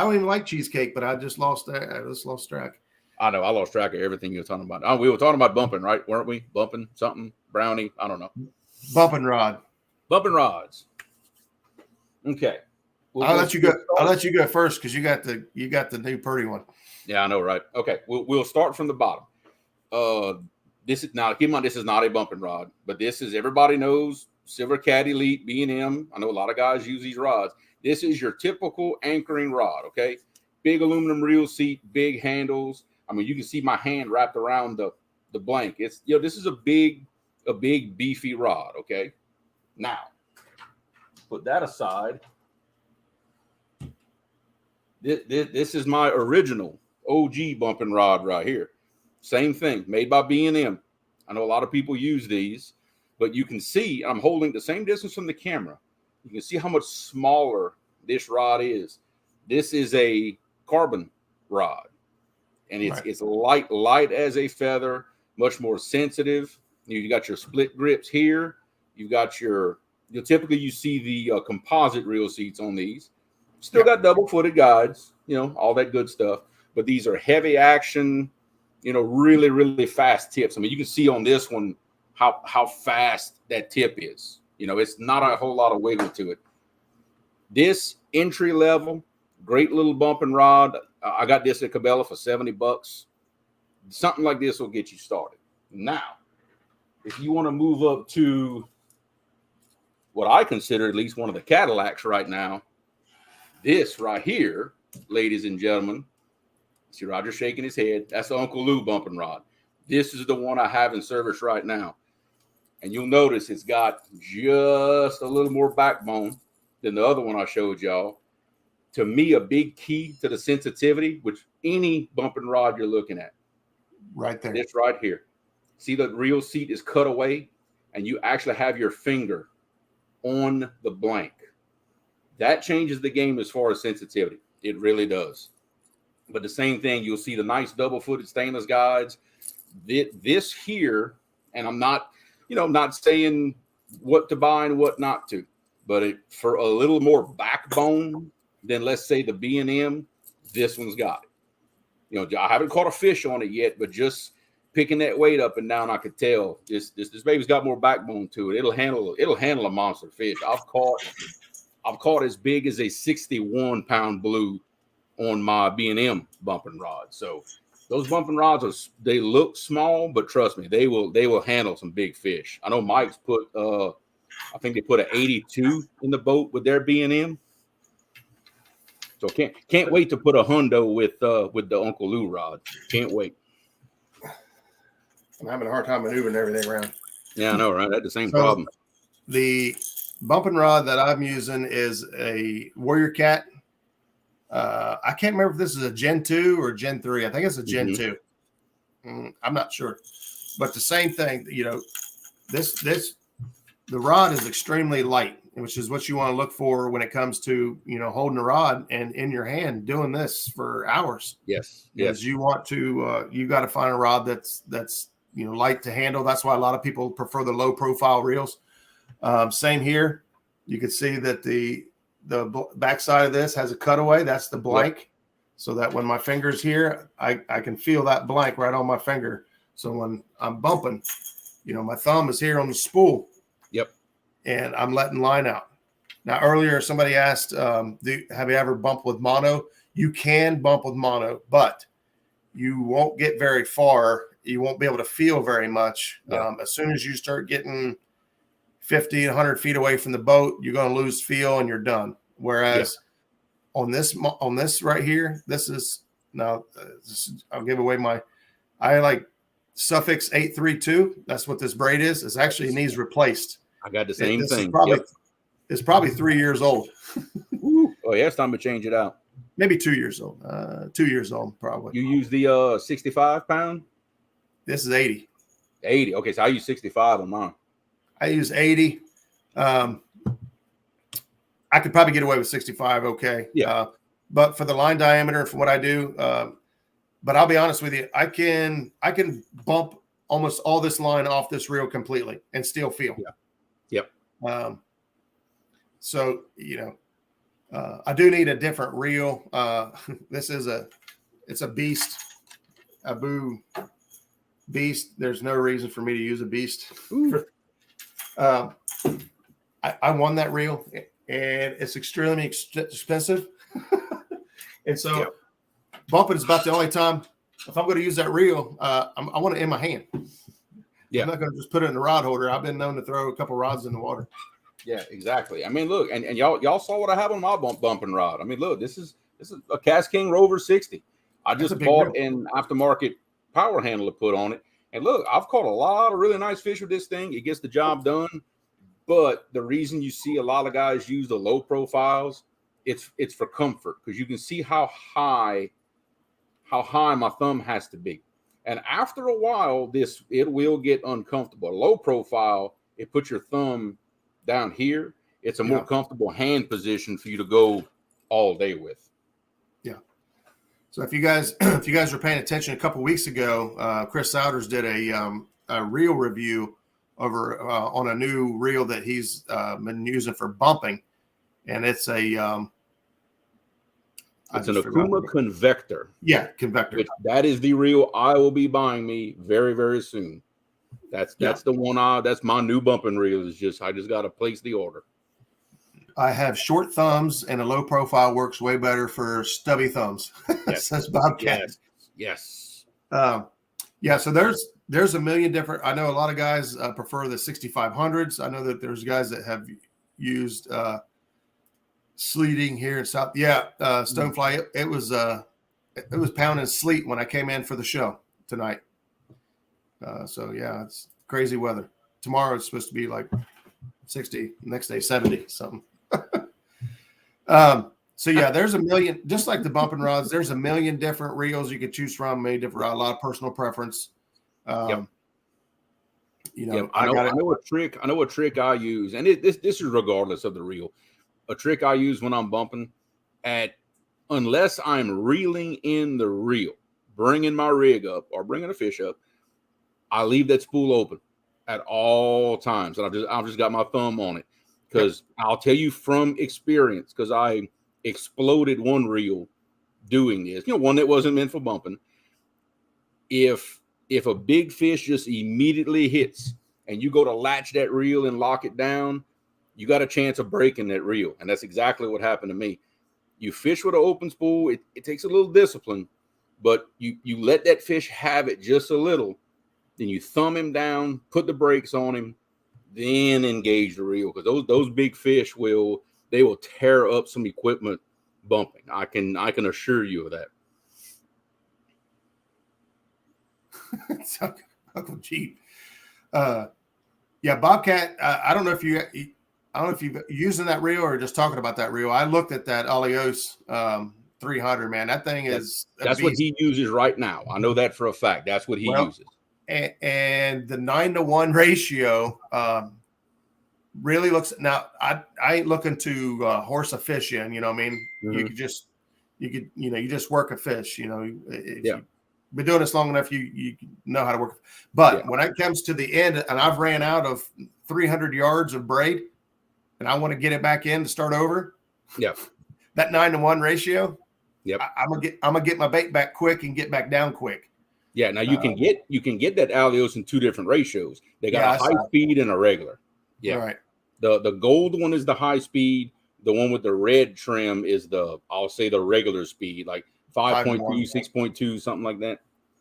don't even like cheesecake, but I just lost that. I just lost track. I know I lost track of everything you were talking about. Oh, we were talking about bumping, right? Weren't we? Bumping something, brownie. I don't know. Bumping rod. Bumping rods. Okay. I'll let you go. I'll let you go first because you got the new pretty one. Yeah, I know, right? Okay, we'll start from the bottom. This is now, keep in mind, this is not a bumping rod, but this is, everybody knows Silver Cat Elite, B&M. I know a lot of guys use these rods. This is your typical anchoring rod, okay? Big aluminum reel seat, big handles. I mean, you can see my hand wrapped around the blank. It's, this is a big beefy rod, okay? Now, put that aside. This is my original OG bumping rod right here. Same thing, made by B&M. I know a lot of people use these, but you can see I'm holding the same distance from the camera. You can see how much smaller this rod is. This is a carbon rod, and it's light as a feather, much more sensitive. You got your split grips here. You've got you'll typically see the composite reel seats on these. Still got double-footed guides, all that good stuff. But these are heavy action, really, really fast tips. I mean, you can see on this one how fast that tip is. It's not a whole lot of wiggle to it. This entry level, great little bumping rod. I got this at Cabela for $70. Something like this will get you started. Now, if you want to move up to what I consider at least one of the Cadillacs right now, this right here, ladies and gentlemen, see Roger shaking his head. That's the Uncle Lou bumping rod. This is the one I have in service right now. And you'll notice it's got just a little more backbone than the other one I showed y'all. To me, a big key to the sensitivity, which any bumping rod you're looking at. Right there. This right here. See, the reel seat is cut away, and you actually have your finger on the blank. That changes the game as far as sensitivity. It really does. But the same thing, you'll see the nice double-footed stainless guides. This here, and I'm not, not saying what to buy and what not to, but for a little more backbone than, let's say, the B&M, this one's got it. I haven't caught a fish on it yet, but just picking that weight up and down, I could tell this baby's got more backbone to it. It'll handle a monster fish. I've caught as big as a 61-pound blue on my B&M bumping rod. So those bumping rods they look small, but trust me, they will handle some big fish. I know Mike's put I think they put an 82 in the boat with their B&M. So can't wait to put a hundo with the Uncle Lou rod. Can't wait. I'm having a hard time maneuvering everything around. Yeah, I know, right? That's the same problem. The bumping rod that I'm using is a Warrior Cat. I can't remember if this is a Gen 2 or Gen 3. I think it's a Gen 2. I'm not sure. But the same thing, the rod is extremely light, which is what you want to look for when it comes to, holding a rod and in your hand doing this for hours. Yes. Because you want to, you got to find a rod that's light to handle. That's why a lot of people prefer the low profile reels. Same here. You can see that the backside of this has a cutaway. That's the blank. Yep. So that when my finger's here, I can feel that blank right on my finger. So when I'm bumping, my thumb is here on the spool. Yep. And I'm letting line out. Now, earlier, somebody asked, have you ever bumped with mono? You can bump with mono, but you won't get very far. You won't be able to feel very much. Yeah. As soon as you start getting 50, 100 feet away from the boat, you're going to lose feel and you're done. Whereas on this right here, this is now, I'll give away I like Suffix 832. That's what this braid is. It's actually needs replaced. I got the same thing. It's probably 3 years old. Oh, yeah, it's time to change it out. Maybe 2 years old. 2 years old, probably. You use the 65 pound? This is 80. 80. Okay, so I use 65 on mine. I use 80. I could probably get away with 65. Okay. Yeah. But for the line diameter, for what I do, but I'll be honest with you, I can bump almost all this line off this reel completely and still feel. Yeah. Yep. So, I do need a different reel. This is it's a beast, a boo beast. There's no reason for me to use a beast. I won that reel and it's extremely expensive. And so bumping is about the only time, if I'm going to use that reel, I want it in my hand. Yeah. I'm not going to just put it in the rod holder. I've been known to throw a couple rods in the water. Yeah, exactly. I mean, look, and y'all saw what I have on my bumping rod. I mean, look, this is a Cast King Rover 60. I just bought an aftermarket power handle to put on it. And look, I've caught a lot of really nice fish with this thing. It gets the job done. But the reason you see a lot of guys use the low profiles, it's for comfort, because you can see how high my thumb has to be. And after a while, it will get uncomfortable. A low profile, it puts your thumb down here. It's a more comfortable hand position for you to go all day with. Yeah. So if you guys were paying attention a couple weeks ago, Chris Souders did a reel review over on a new reel that he's been using for bumping, and it's an Akuma Convector. Yeah, Convector. That is the reel I will be buying me very, very soon. That's the one. That's my new bumping reel. I just got to place the order. I have short thumbs, and a low profile works way better for stubby thumbs. Yes. Says Bobcat. Yes. So there's a million different. I know a lot of guys prefer the 6500s. I know that there's guys that have used sleeting here in South. Stonefly. It was pounding sleet when I came in for the show tonight. It's crazy weather. Tomorrow it's supposed to be like 60. Next day 70 something. There's a million. Just like the bumping rods, there's a million different reels you could choose from. Many different. A lot of personal preference. I know a trick I use, and this is regardless of the reel. A trick I use when I'm bumping at unless I'm reeling in the reel, bringing my rig up or bringing a fish up, I leave that spool open at all times. And I've just got my thumb on it, because I'll tell you from experience, because I exploded one reel doing this, one that wasn't meant for bumping. If a big fish just immediately hits and you go to latch that reel and lock it down, you got a chance of breaking that reel. And that's exactly what happened to me. You fish with an open spool, it takes a little discipline, but you let that fish have it just a little, then you thumb him down, put the brakes on him, then engage the reel, because those big fish will tear up some equipment bumping. I can assure you of that. It's Uncle Jeep. Yeah, Bobcat. I don't know if you're using that reel or just talking about that reel. I looked at that Alios 300. Man, that thing is. That's what he uses right now. I know that for a fact. That's what he uses. And the 9-to-1 ratio really looks. Now I ain't looking to horse a fish in. You know what I mean? Mm-hmm. You just work a fish. You've been doing this long enough, you know how to work. But when it comes to the end, and I've ran out of 300 yards of braid, and I want to get it back in to start over. Yeah, that 9-to-1 ratio. Yep, I'm gonna get my bait back quick and get back down quick. Yeah, now you can get that Alios in two different ratios. They got a high speed and a regular. Yeah, right. The gold one is the high speed. The one with the red trim is the regular speed, like 5.2, 6.2, something like that.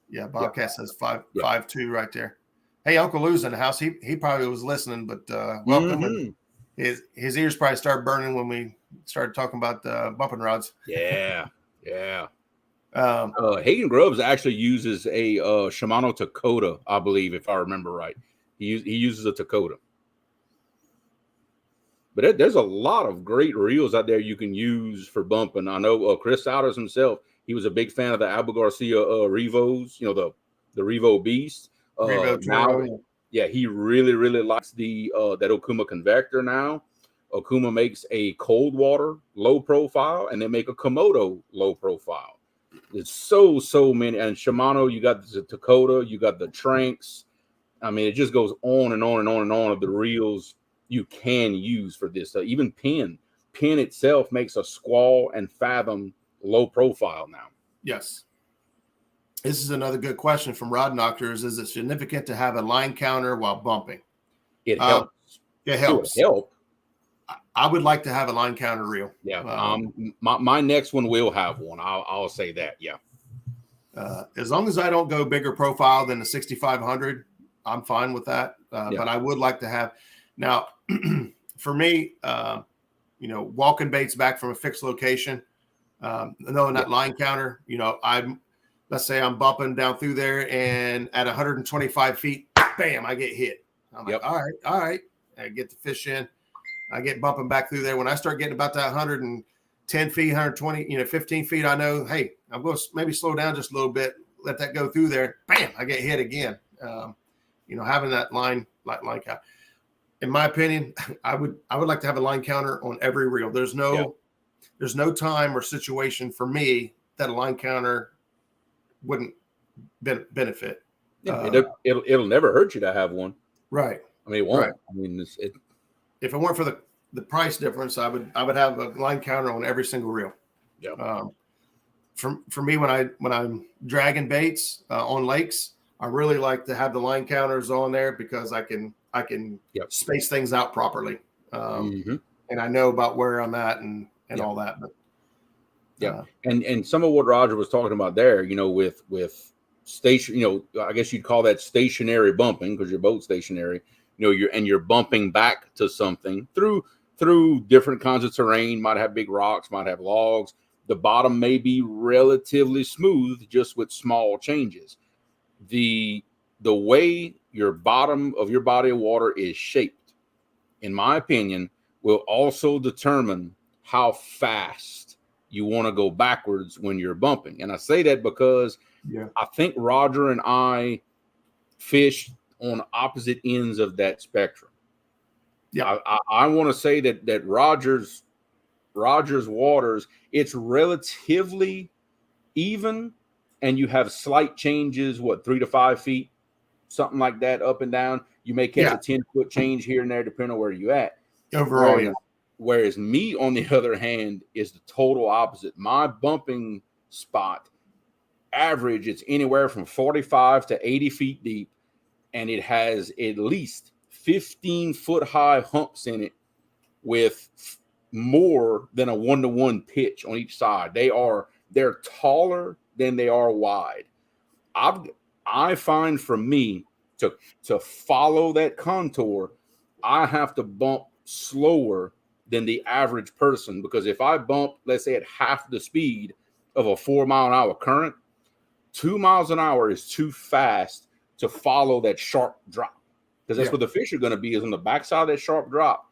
Yeah, Bobcat says 5.2 right there. Hey, Uncle Lou's in the house. He probably was listening, but welcome. Mm-hmm. And his ears probably started burning when we started talking about bumping rods. Yeah. Hagen Groves actually uses a Shimano Takota, I believe, if I remember right. He uses a Takota. But there's a lot of great reels out there you can use for bumping. I know Chris Souders himself, he was a big fan of the Abu Garcia Revos, the Revo Beast. He really, really likes that Okuma Convector now. Okuma makes a cold water low profile, and they make a Komodo low profile. There's so many. And Shimano, you got the Takota, you got the Tranks. I mean, it just goes on and on and on and on of the reels you can use for this. Even Penn itself makes a Squall and Fathom low profile now. Yes. This is another good question from Rod Nocters. Is it significant to have a line counter while bumping? It helps. It helps. I would like to have a line counter reel. Yeah. My next one will have one. I'll say that. Yeah. As long as I don't go bigger profile than the 6500, I'm fine with that. But I would like to have. Now, for me, walking baits back from a fixed location, knowing that line counter, let's say I'm bumping down through there, and at 125 feet, bam, I get hit. I'm like, all right. I get the fish in. I get bumping back through there. When I start getting about that 110 feet, 120, 15 feet, I know, hey, I'm going to maybe slow down just a little bit, let that go through there. Bam, I get hit again. Having that line counter. In my opinion, I would like to have a line counter on every reel. There's no time or situation for me that a line counter wouldn't benefit. It'll never hurt you to have one. Right. I mean, it won't. Right. I mean, if it weren't for the price difference, I would have a line counter on every single reel. Yeah. For me, when I'm dragging baits on lakes, I really like to have the line counters on there because I can space things out properly. And I know about where I'm at and all that. But and some of what Roger was talking about there, with station, I guess you'd call that stationary bumping because your boat's stationary. You're bumping back to something through different kinds of terrain. Might have big rocks, might have logs. The bottom may be relatively smooth, just with small changes. The way your bottom of your body of water is shaped, in my opinion, will also determine how fast you want to go backwards when you're bumping. And I say that because I think Roger and I fish on opposite ends of that spectrum. Yeah, I want to say that Roger's Rogers waters, it's relatively even, and you have slight changes, 3 to 5 feet, something like that, up and down. You may catch a 10-foot change here and there, depending on where you're at. Overall, whereas me, on the other hand, is the total opposite. My bumping spot average, it's anywhere from 45 to 80 feet deep, and it has at least 15-foot high humps in it with more than a 1-to-1 pitch on each side. They're taller than they are wide. I find for me to follow that contour, I have to bump slower than the average person, because if I bump, let's say, at half the speed of a 4-mile-an-hour current, 2 miles an hour is too fast to follow that sharp drop, because that's what the fish are going to be, is on the backside of that sharp drop.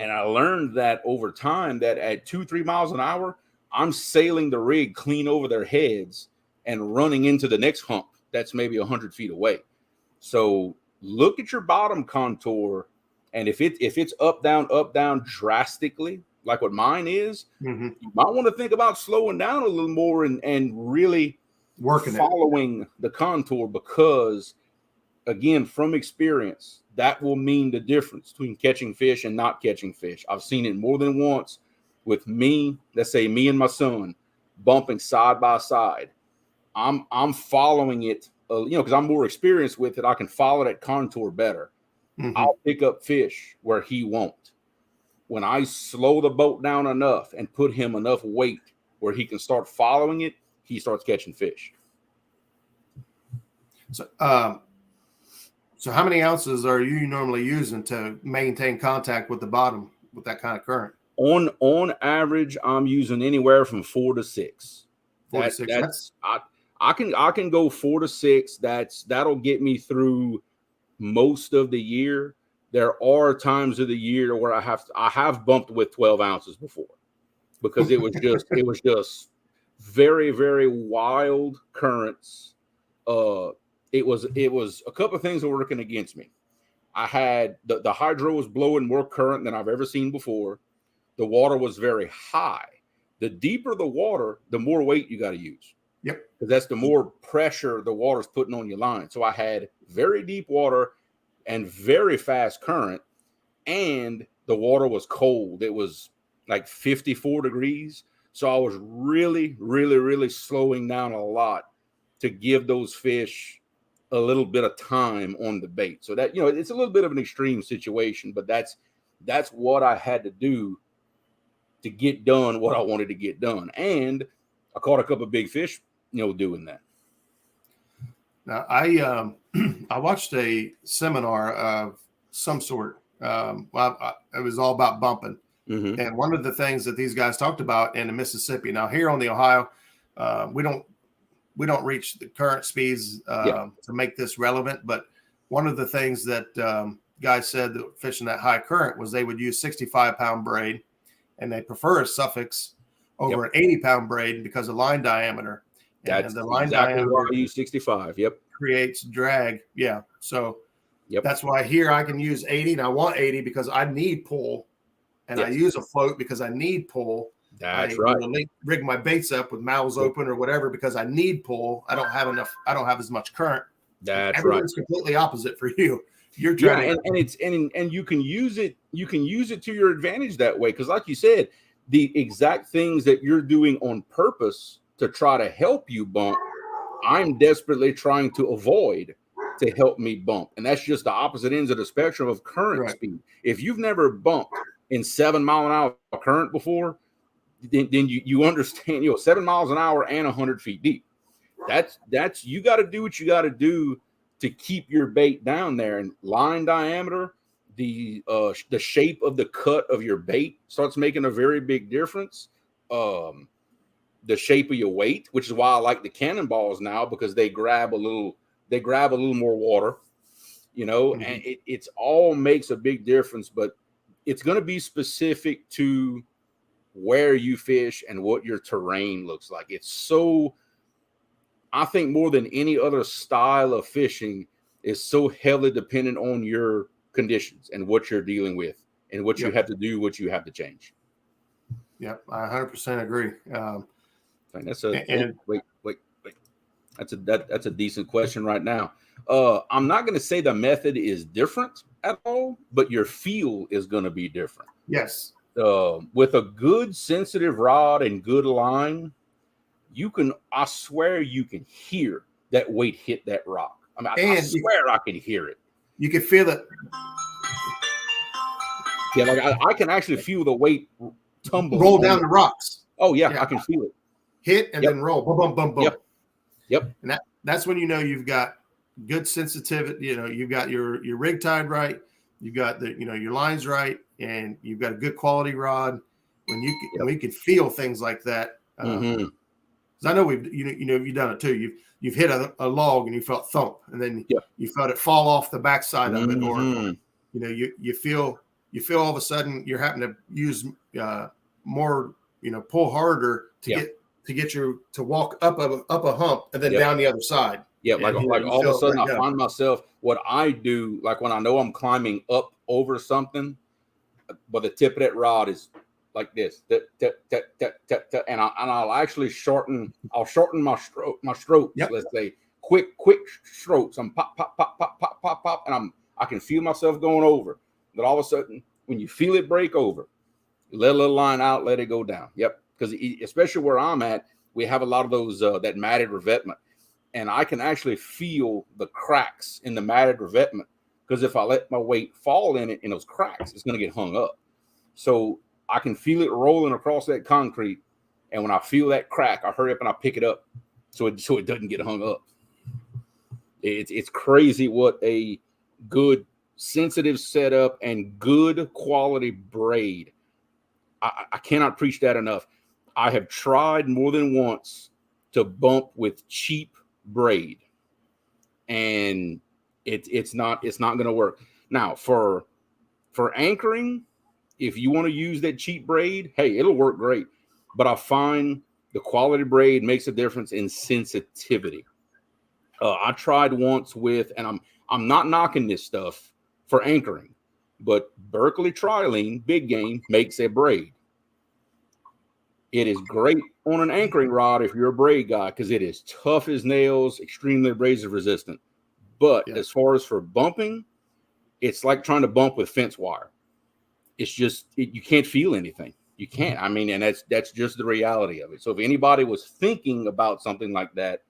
And I learned that over time, that at 2-3 miles an hour, I'm sailing the rig clean over their heads and running into the next hump that's maybe 100 feet away. So look at your bottom contour, and if it's up down drastically, like what mine is, you might want to think about slowing down a little more and really following the contour, because, again, from experience, that will mean the difference between catching fish and not catching fish. I've seen it more than once with me. Let's say me and my son bumping side by side. I'm following it, because I'm more experienced with it. I can follow that contour better. I'll pick up fish where he won't. When I slow the boat down enough and put him enough weight where he can start following it, he starts catching fish. So how many ounces are you normally using to maintain contact with the bottom with that kind of current? On average, I'm using anywhere from 4 to 6. 4 to 6. I can go 4 to 6. That'll get me through most of the year. There are times of the year where I have bumped with 12 ounces before, because it was just very, very wild currents. It was a couple of things that were working against me. I had the hydro was blowing more current than I've ever seen before. The water was very high. The deeper the water, the more weight you got to use. Yep. Because that's the more pressure the water's putting on your line. So I had very deep water and very fast current, and the water was cold. It was like 54 degrees. So I was really, really, really slowing down a lot to give those fish a little bit of time on the bait. So that, it's a little bit of an extreme situation, but that's what I had to do to get done what I wanted to get done. And I caught a couple of big fish, doing that. Now, I watched a seminar of some sort. It was all about bumping. And one of the things that these guys talked about in the Mississippi, now here on the Ohio, we don't reach the current speeds to make this relevant. But one of the things that guys said that fishing that high current was they would use 65-pound braid, and they prefer a Suffix over an 80-pound braid because of line diameter. That's the line diameter. I use 65. Creates drag. Yeah. So that's why here I can use 80, and I want 80 because I need pull, and I use a float because I need pull. That's right. Rig my baits up with mouths open or whatever because I need pull. I don't have enough. I don't have as much current. That's Everyone's completely opposite for you. You're trying and you can use it. You can use it to your advantage that way, because, like you said, the exact things that you're doing on purpose to try to help you bump, I'm desperately trying to avoid to help me bump, and that's just the opposite ends of the spectrum of current speed. If you've never bumped in 7 mile an hour current before, then you understand, 7 miles an hour and 100 feet deep. That's you got to do what you got to do to keep your bait down there. And line diameter, the shape of the cut of your bait starts making a very big difference. The shape of your weight, which is why I like the cannonballs now, because they grab a little more water, and it's all makes a big difference. But it's going to be specific to where you fish and what your terrain looks like. It's so, I think, more than any other style of fishing, is so heavily dependent on your conditions and what you're dealing with and what you have to do, what you have to change. Yep, I 100% agree. That's a wait. That's a decent question right now. I'm not going to say the method is different at all, but your feel is going to be different. Yes. With a good sensitive rod and good line, I swear you can hear that weight hit that rock. I mean, I swear I can hear it. You can feel it. Yeah, like I can actually feel the weight tumble. Roll down the rocks. Oh, yeah, I can feel it. Hit and then roll. Boom, boom, boom, boom. Yep. And that's when you know you've got good sensitivity. You know, you've got your rig tied right. You've got your lines right, and you've got a good quality rod. When we can feel things like that. Because I know you've done it too. You've hit a log and you felt thump, and then you felt it fall off the backside of it, or you feel all of a sudden you're having to use more, pull harder to get you to walk up a hump and then down the other side. Yeah, like all of a sudden I find myself, what I do, like when I know I'm climbing up over something, but the tip of that rod is like this, and I'll actually shorten my strokes. Yep. Let's say quick strokes. I'm pop, and I can feel myself going over. But all of a sudden, when you feel it break over, let a little line out, let it go down. Yep, because especially where I'm at, we have a lot of those that matted revetment, and I can actually feel the cracks in the matted revetment, because if I let my weight fall in it in those cracks, it's going to get hung up. So I can feel it rolling across that concrete, and when I feel that crack, I hurry up and I pick it up so it doesn't get hung up. It's crazy what a good sensitive setup and good quality braid. I cannot preach that enough. I have tried more than once to bump with cheap braid, and it's not going to work. Now for anchoring, if you want to use that cheap braid, hey, it'll work great. But I find the quality braid makes a difference in sensitivity. I tried once with, and I'm not knocking this stuff for anchoring, but Berkeley Trilene Big Game makes a braid. It is great on an anchoring rod if you're a braid guy, because it is tough as nails, extremely abrasive resistant. But as far as for bumping, it's like trying to bump with fence wire. It's just you can't feel anything. You can't. I mean, and that's just the reality of it. So if anybody was thinking about something like that,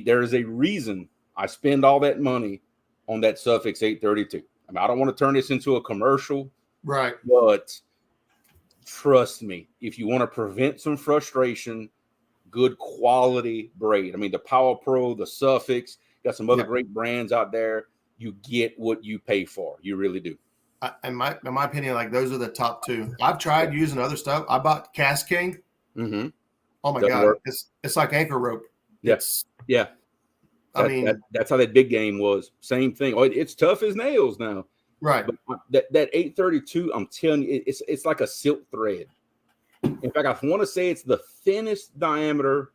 there is a reason I spend all that money on that Suffix 832. I mean, I don't want to turn this into a commercial, right? But trust me, if you want to prevent some frustration, good quality braid. I mean, the Power Pro, the Suffix, got some other great brands out there. You get what you pay for. You really do. In my opinion, like those are the top two. I've tried using other stuff. I bought Cast King. Mm-hmm. Oh my God, it's like anchor rope. Yes, I mean, that's how that Big Game was. Same thing. Oh, it's tough as nails now. Right. But that 832, I'm telling you, it's like a silk thread. In fact, I want to say it's the thinnest diameter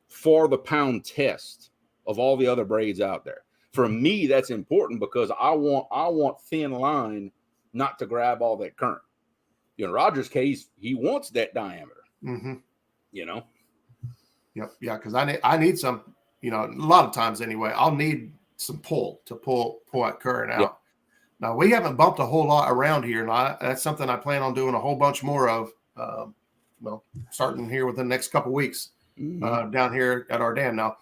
for the pound test of all the other braids out there. For me, that's important because I want thin line, not to grab all that current. In Roger's case, he wants that diameter. Mm-hmm. Yep. Yeah, because I need some. A lot of times anyway, I'll need some pull that current out. Yep. Now we haven't bumped a whole lot around here, and that's something I plan on doing a whole bunch more of. Starting here within the next couple of weeks, down here at our dam. Now,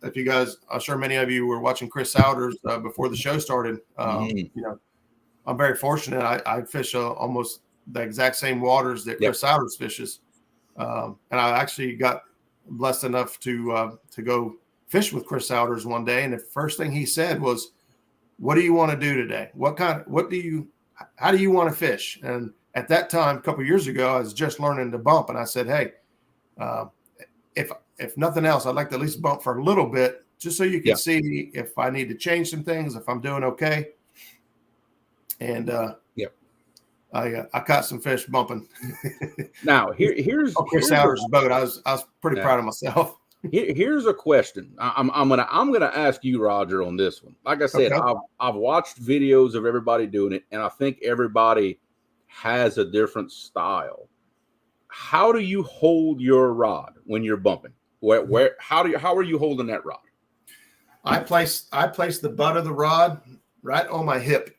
if you guys, I'm sure many of you were watching Chris Souders before the show started. I'm very fortunate. I fish almost the exact same waters that Chris Souders fishes, and I actually got blessed enough to go fish with Chris Souders one day. And the first thing he said was, "What do you want to do today? How do you want to fish?" And at that time, a couple of years ago, I was just learning to bump, and I said, "Hey, if nothing else, I'd like to at least bump for a little bit, just so you can see if I need to change some things, if I'm doing okay." And I caught some fish bumping. Now here's Chris Souders' boat. I was pretty proud of myself. Here's a question. I'm gonna ask you, Roger, on this one. Like I said, I've watched videos of everybody doing it, and I think everybody has a different style. How do you hold your rod when you're bumping? How are you holding that rod? I place the butt of the rod right on my hip,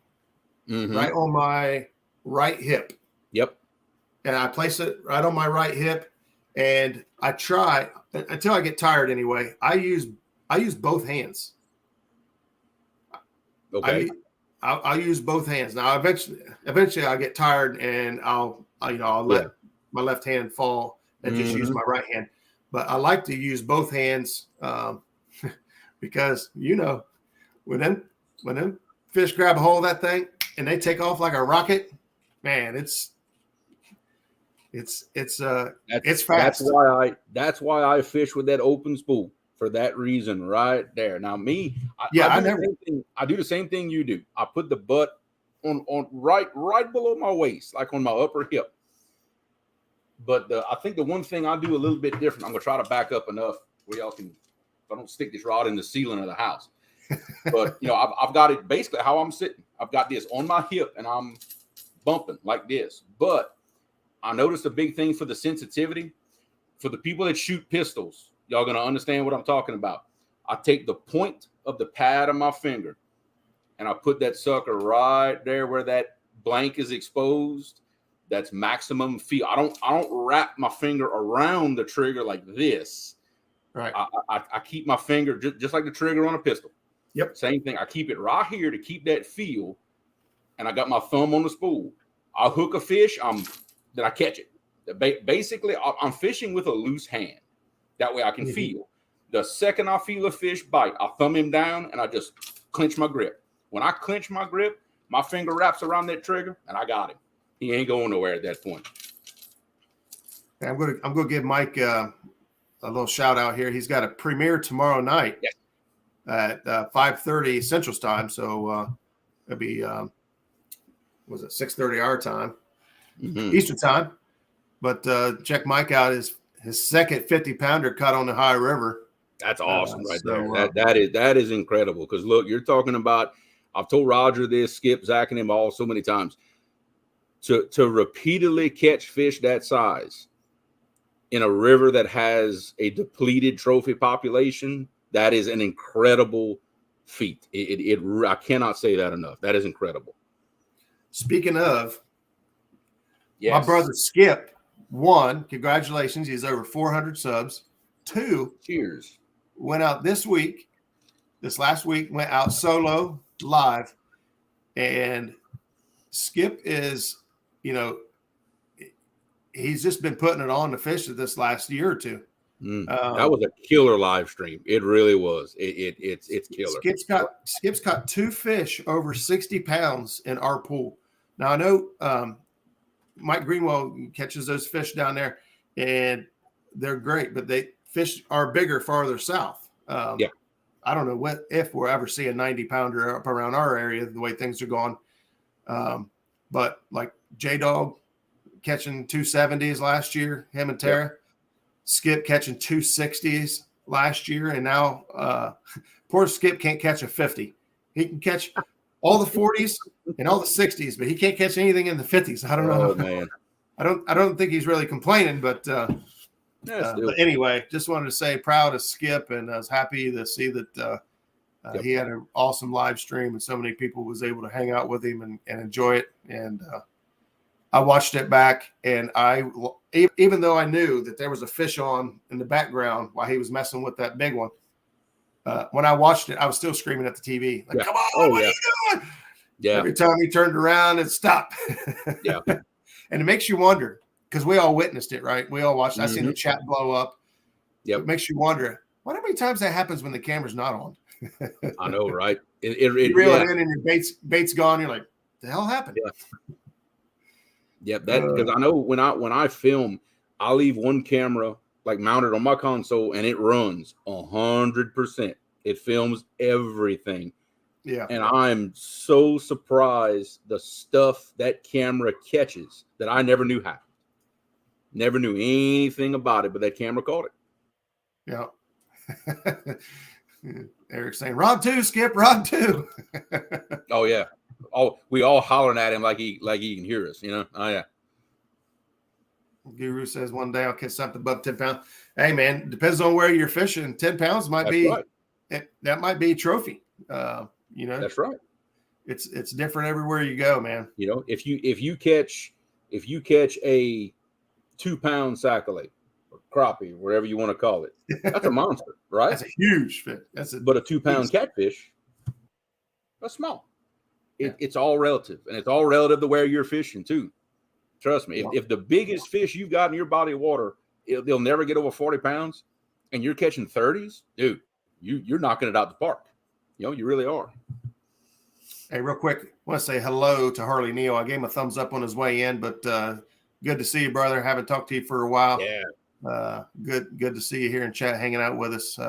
right on my right hip. Yep. And I place it right on my right hip, and I try until I get tired. Anyway, I use both hands. Okay. I'll use both hands. Now, eventually I'll get tired, and I'll let my left hand fall and just use my right hand. But I like to use both hands because when them fish grab a hold of that thing and they take off like a rocket, man, it's fast. That's why I fish with that open spool, for that reason right there. Now I do the same thing you do. I put the butt on right below my waist, like on my upper hip. But I think the one thing I do a little bit different, I'm gonna try to back up enough where y'all can, I don't stick this rod in the ceiling of the house. But I've got it basically how I'm sitting. I've got this on my hip and I'm bumping like this. But I noticed a big thing for the sensitivity. For the people that shoot pistols, y'all gonna understand what I'm talking about. I take the point of the pad of my finger and I put that sucker right there where that blank is exposed. That's maximum feel. I don't wrap my finger around the trigger like this. Right. I keep my finger just like the trigger on a pistol. Yep. Same thing. I keep it right here to keep that feel. And I got my thumb on the spool. I'll hook a fish. Then I catch it. Basically, I'm fishing with a loose hand. That way I can feel. The second I feel a fish bite, I thumb him down and I just clench my grip. When I clench my grip, my finger wraps around that trigger and I got him. He ain't going nowhere at that point. I'm gonna give Mike a little shout out here. He's got a premiere tomorrow night at 5:30 Central Time. So it'll be 6:30 our time, Eastern Time. But check Mike out. His second 50-pounder caught on the High River. That's awesome there. That is incredible. Because look, you're talking about. I've told Roger this, Skip, Zach, and him all so many times. To repeatedly catch fish that size in a river that has a depleted trophy population, that is an incredible feat. I cannot say that enough. That is incredible. Speaking of, my brother Skip, 1, congratulations. He's over 400 subs. 2, cheers. Went out this last week, went out solo live. And Skip is, he's just been putting it on to fish this last year or two. That was a killer live stream. It really was. It's killer. Skip's caught 2 fish over 60 pounds in our pool. Now I know Mike Greenwell catches those fish down there, and they're great, but fish are bigger farther south. I don't know if we'll ever see a 90-pounder up around our area the way things are going. But like J-Dog catching 270s last year, him and Tara. Skip catching 260s last year, and now poor Skip can't catch a 50. He can catch all the 40s and all the 60s, but he can't catch anything in the 50s. I don't know. Oh, man. I don't think he's really complaining, but anyway, just wanted to say proud of Skip, and I was happy to see that he had an awesome live stream and so many people was able to hang out with him and enjoy it. And I watched it back, and even though I knew that there was a fish on in the background while he was messing with that big one, when I watched it, I was still screaming at the TV, like, come on, what are you doing? Yeah. Every time he turned around and stopped. Yeah. And it makes you wonder, because we all witnessed it, right? We all watched. I seen the chat blow up. Yeah. It makes you wonder, how many times that happens when the camera's not on? I know, right? You reel it in and your bait's gone. You're like, the hell happened? Yeah, because I know when I film, I leave one camera like mounted on my console and it runs 100%. It films everything. Yeah. And I'm so surprised the stuff that camera catches that I never knew happened. Never knew anything about it, but that camera caught it. Yeah. Eric's saying, Rod 2, Skip, Rod 2. Oh, yeah. we all hollering at him like he can hear us, you know. Oh yeah. Guru says one day I'll catch something above 10 pounds. Hey man, depends on where you're fishing. 10 pounds might be right. That might be a trophy. You know, that's right. It's different everywhere you go, man. You know, if you catch a 2 pound sacolate or crappie, whatever you want to call it, that's a monster, right? That's a huge fish. But a 2 pound catfish, that's small. It's all relative, and it's all relative to where you're fishing too. Trust me, if the biggest fish you've got in your body of water, they'll never get over 40 pounds, and you're catching 30s, dude, you're knocking it out the park. You know, you really are. Hey, real quick, I want to say hello to Harley Neal. I gave him a thumbs up on his way in, but good to see you, brother. Haven't talked to you for a while. Yeah. Good to see you here in chat, hanging out with us.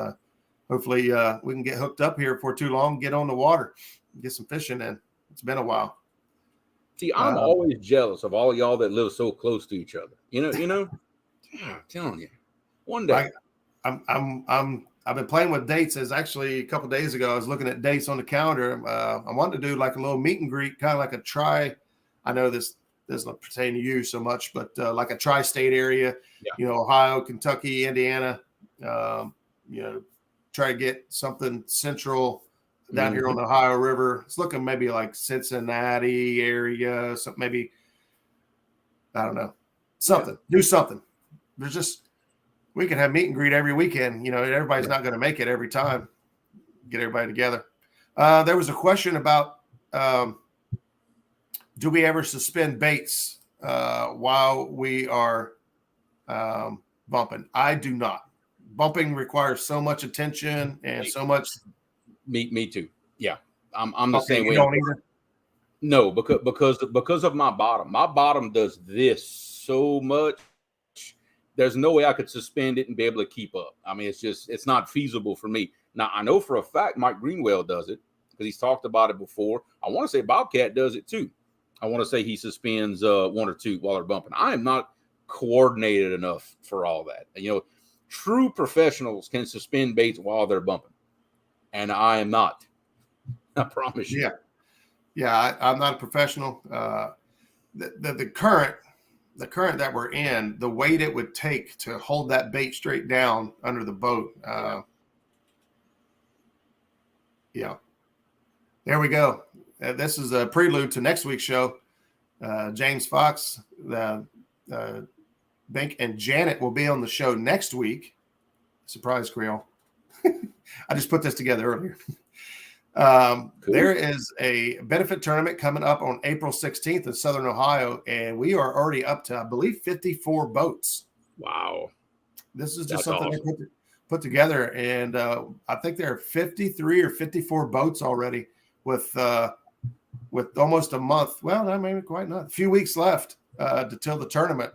Hopefully we can get hooked up here before too long, get on the water, get some fishing in. It's been a while. See, I'm always jealous of all y'all that live so close to each other. You know, I'm telling you, one day. I've been playing with dates. As actually a couple of days ago, I was looking at dates on the calendar. I wanted to do like a little meet and greet, kind of like a tri. I know this doesn't pertain to you so much, but like a tri-state area. Yeah. You know, Ohio, Kentucky, Indiana. You know, try to get something central down here on the Ohio River. It's looking maybe like Cincinnati area, something maybe, I don't know, something. Do something. There's just, we can have meet and greet every weekend. You know, everybody's not going to make it every time. Get everybody together. There was a question about, do we ever suspend baits while we are bumping? I do not. Bumping requires so much attention and so much. Me too. Yeah, I'm the same way. You don't either? No, because of my bottom. My bottom does this so much. There's no way I could suspend it and be able to keep up. I mean, it's not feasible for me. Now I know for a fact Mike Greenwell does it because he's talked about it before. I want to say Bobcat does it too. I want to say he suspends one or two while they're bumping. I am not coordinated enough for all that. You know, true professionals can suspend baits while they're bumping. And I am not. I promise you. Yeah. I'm not a professional. The current that we're in, the weight it would take to hold that bait straight down under the boat. Yeah. There we go. This is a prelude to next week's show. James Fox, Bink, and Janet will be on the show next week. Surprise, Creole. I just put this together earlier. Cool. There is a benefit tournament coming up on April 16th in Southern Ohio, and we are already up to, I believe, 54 boats. Wow. This is just something awesome. They put together, and I think there are 53 or 54 boats already with almost a month. Well, I mean, quite not. A few weeks left till the tournament,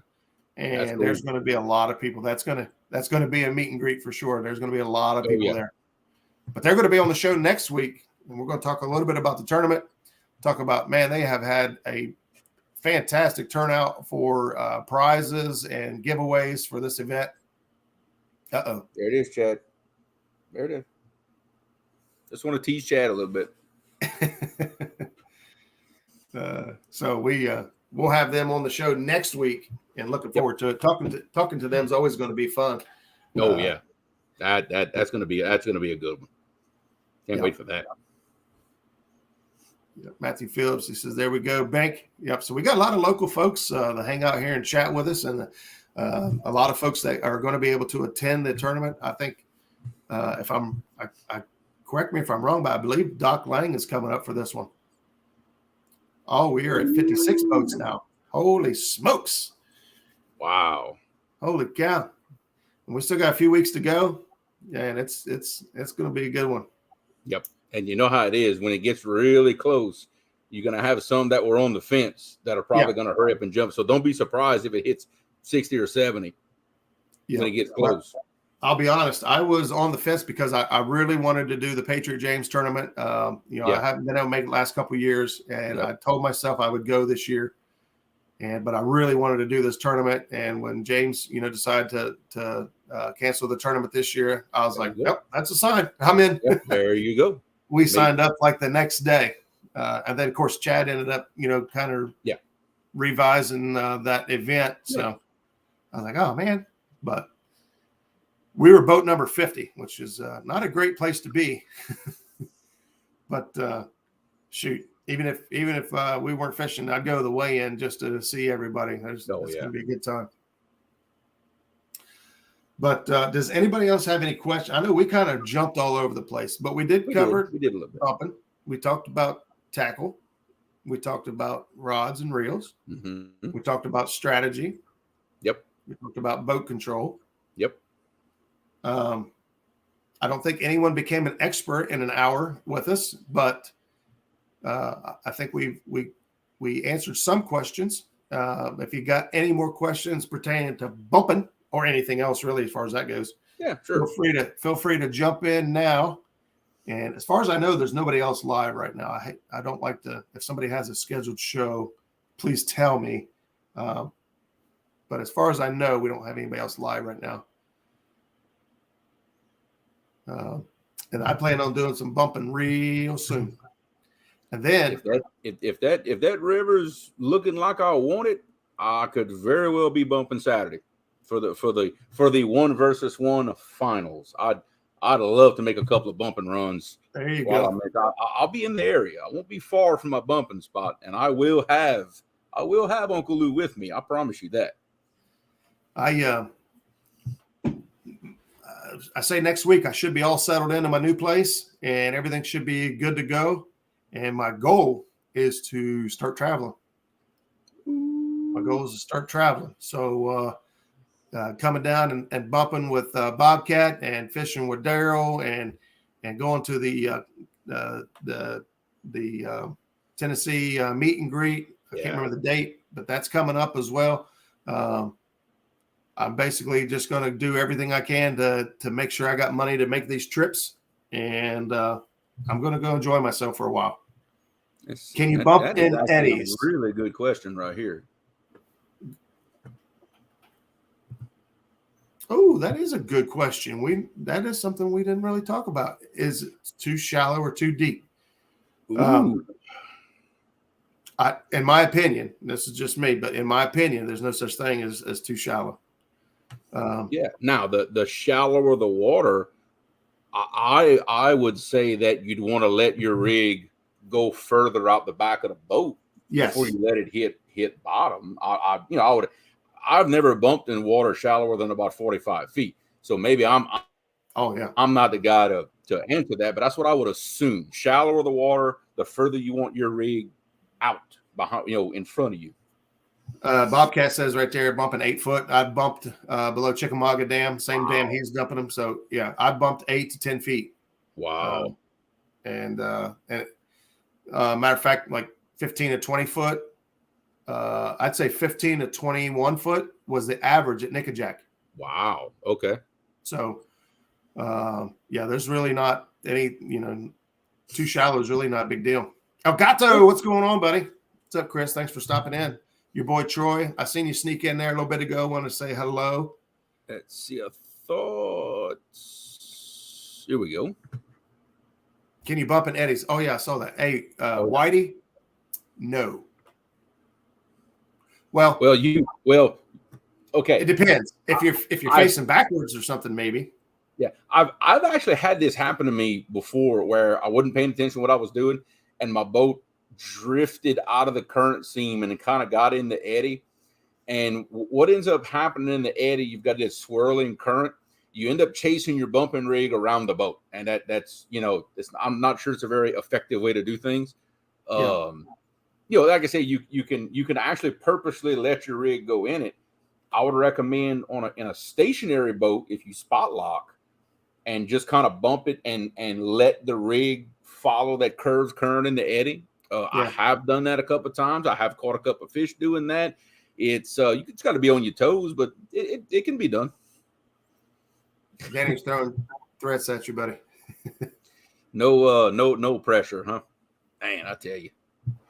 and cool. There's going to be a lot of people. That's going to be a meet and greet for sure. There's going to be a lot of people there. But they're going to be on the show next week, and we're going to talk a little bit about the tournament. Talk about, man, they have had a fantastic turnout for prizes and giveaways for this event. Uh-oh. There it is, Chad. There it is. Just want to tease Chad a little bit. So we'll have them on the show next week, and looking forward to it. Talking to them is always going to be fun. Oh yeah, that's going to be a good one. Can't wait for that. Yeah, Matthew Phillips, he says, there we go, Bank. Yep. So we got a lot of local folks that hang out here and chat with us, and a lot of folks that are going to be able to attend the tournament. I think correct me if I'm wrong, but I believe Doc Lang is coming up for this one. Oh, we are at 56 boats now. Holy smokes. Wow. Holy cow. And we still got a few weeks to go. And it's going to be a good one. Yep. And you know how it is when it gets really close, you're going to have some that were on the fence that are probably going to hurry up and jump. So don't be surprised if it hits 60 or 70 when it gets close. I'll be honest. I was on the fence because I really wanted to do the Patriot James tournament. I haven't been able to make it the last couple of years, and I told myself I would go this year. But I really wanted to do this tournament. And when James, decided to cancel the tournament this year, I was like, yep, that's a sign. I'm in. Yep, there you go. We signed up like the next day. And then, of course, Chad ended up, kind of revising that event. So I was like, oh, man. But we were boat number 50, which is not a great place to be. But shoot, even if we weren't fishing, I'd go to the weigh-in just to see everybody. It's going to be a good time. But does anybody else have any questions? I know we kind of jumped all over the place, but we did cover. We did a little bit. Bumping. We talked about tackle. We talked about rods and reels. Mm-hmm. We talked about strategy. Yep. We talked about boat control. Yep. I don't think anyone became an expert in an hour with us, but I think we answered some questions. If you got any more questions pertaining to bumping or anything else, really, as far as that goes, yeah, sure. Feel free to jump in now. And as far as I know, there's nobody else live right now. I don't like to. If somebody has a scheduled show, please tell me. But as far as I know, we don't have anybody else live right now. And I plan on doing some bumping real soon. And then if that river's looking like I want it, I could very well be bumping Saturday for the 1-versus-1 finals. I'd love to make a couple of bumping runs. There you go. I'll be in the area. I won't be far from my bumping spot, and I will have Uncle Lou with me. I promise you that. I say next week I should be all settled into my new place, and everything should be good to go. And my goal is to start traveling. My goal is to start traveling. So coming down and bumping with Bobcat and fishing with Daryl and going to the Tennessee meet and greet. I can't remember the date, but that's coming up as well. I'm basically just going to do everything I can to make sure I got money to make these trips, and I'm going to go enjoy myself for a while. Can you bump in eddies? A really good question right here. Oh, that is a good question. That is something we didn't really talk about. Is it too shallow or too deep? In my opinion, this is just me, but in my opinion, there's no such thing as too shallow. Now the shallower the water, I would say that you'd want to let your rig go further out the back of the boat before you let it hit bottom. I've never bumped in water shallower than about 45 feet. So maybe I'm not the guy to answer that, but that's what I would assume. Shallower the water, the further you want your rig out behind, in front of you. Bobcat says right there, bumping 8 foot. I bumped below Chickamauga Dam, same dam he's dumping them. So yeah, I bumped 8 to 10 feet. Wow. Matter of fact, like 15 to 20 foot. I'd say 15 to 21 foot was the average at Nickajack. Wow. Okay. So, there's really not any, too shallow is really not a big deal. Elgato, what's going on, buddy? What's up, Chris? Thanks for stopping in. Your boy Troy, I seen you sneak in there a little bit ago. Want to say hello. Let's see. I thought. Here we go. Can you bump in eddies? Oh yeah, I saw that. Hey, Whitey, no. Well, okay. It depends. If you're facing backwards or something, maybe. Yeah, I've actually had this happen to me before, where I wasn't paying attention to what I was doing, and my boat drifted out of the current seam and it kind of got in the eddy. And what ends up happening in the eddy, you've got this swirling current. You end up chasing your bumping rig around the boat, and that's I'm not sure it's a very effective way to do things. Like I say, you can actually purposely let your rig go in it. I would recommend in a stationary boat, if you spot lock and just kind of bump it and let the rig follow that curved current in the eddy. I have done that a couple of times. I have caught a couple of fish doing that. It's you just got to be on your toes, but it can be done. Danny's throwing threats at you, buddy. No pressure, huh? Man, I tell you.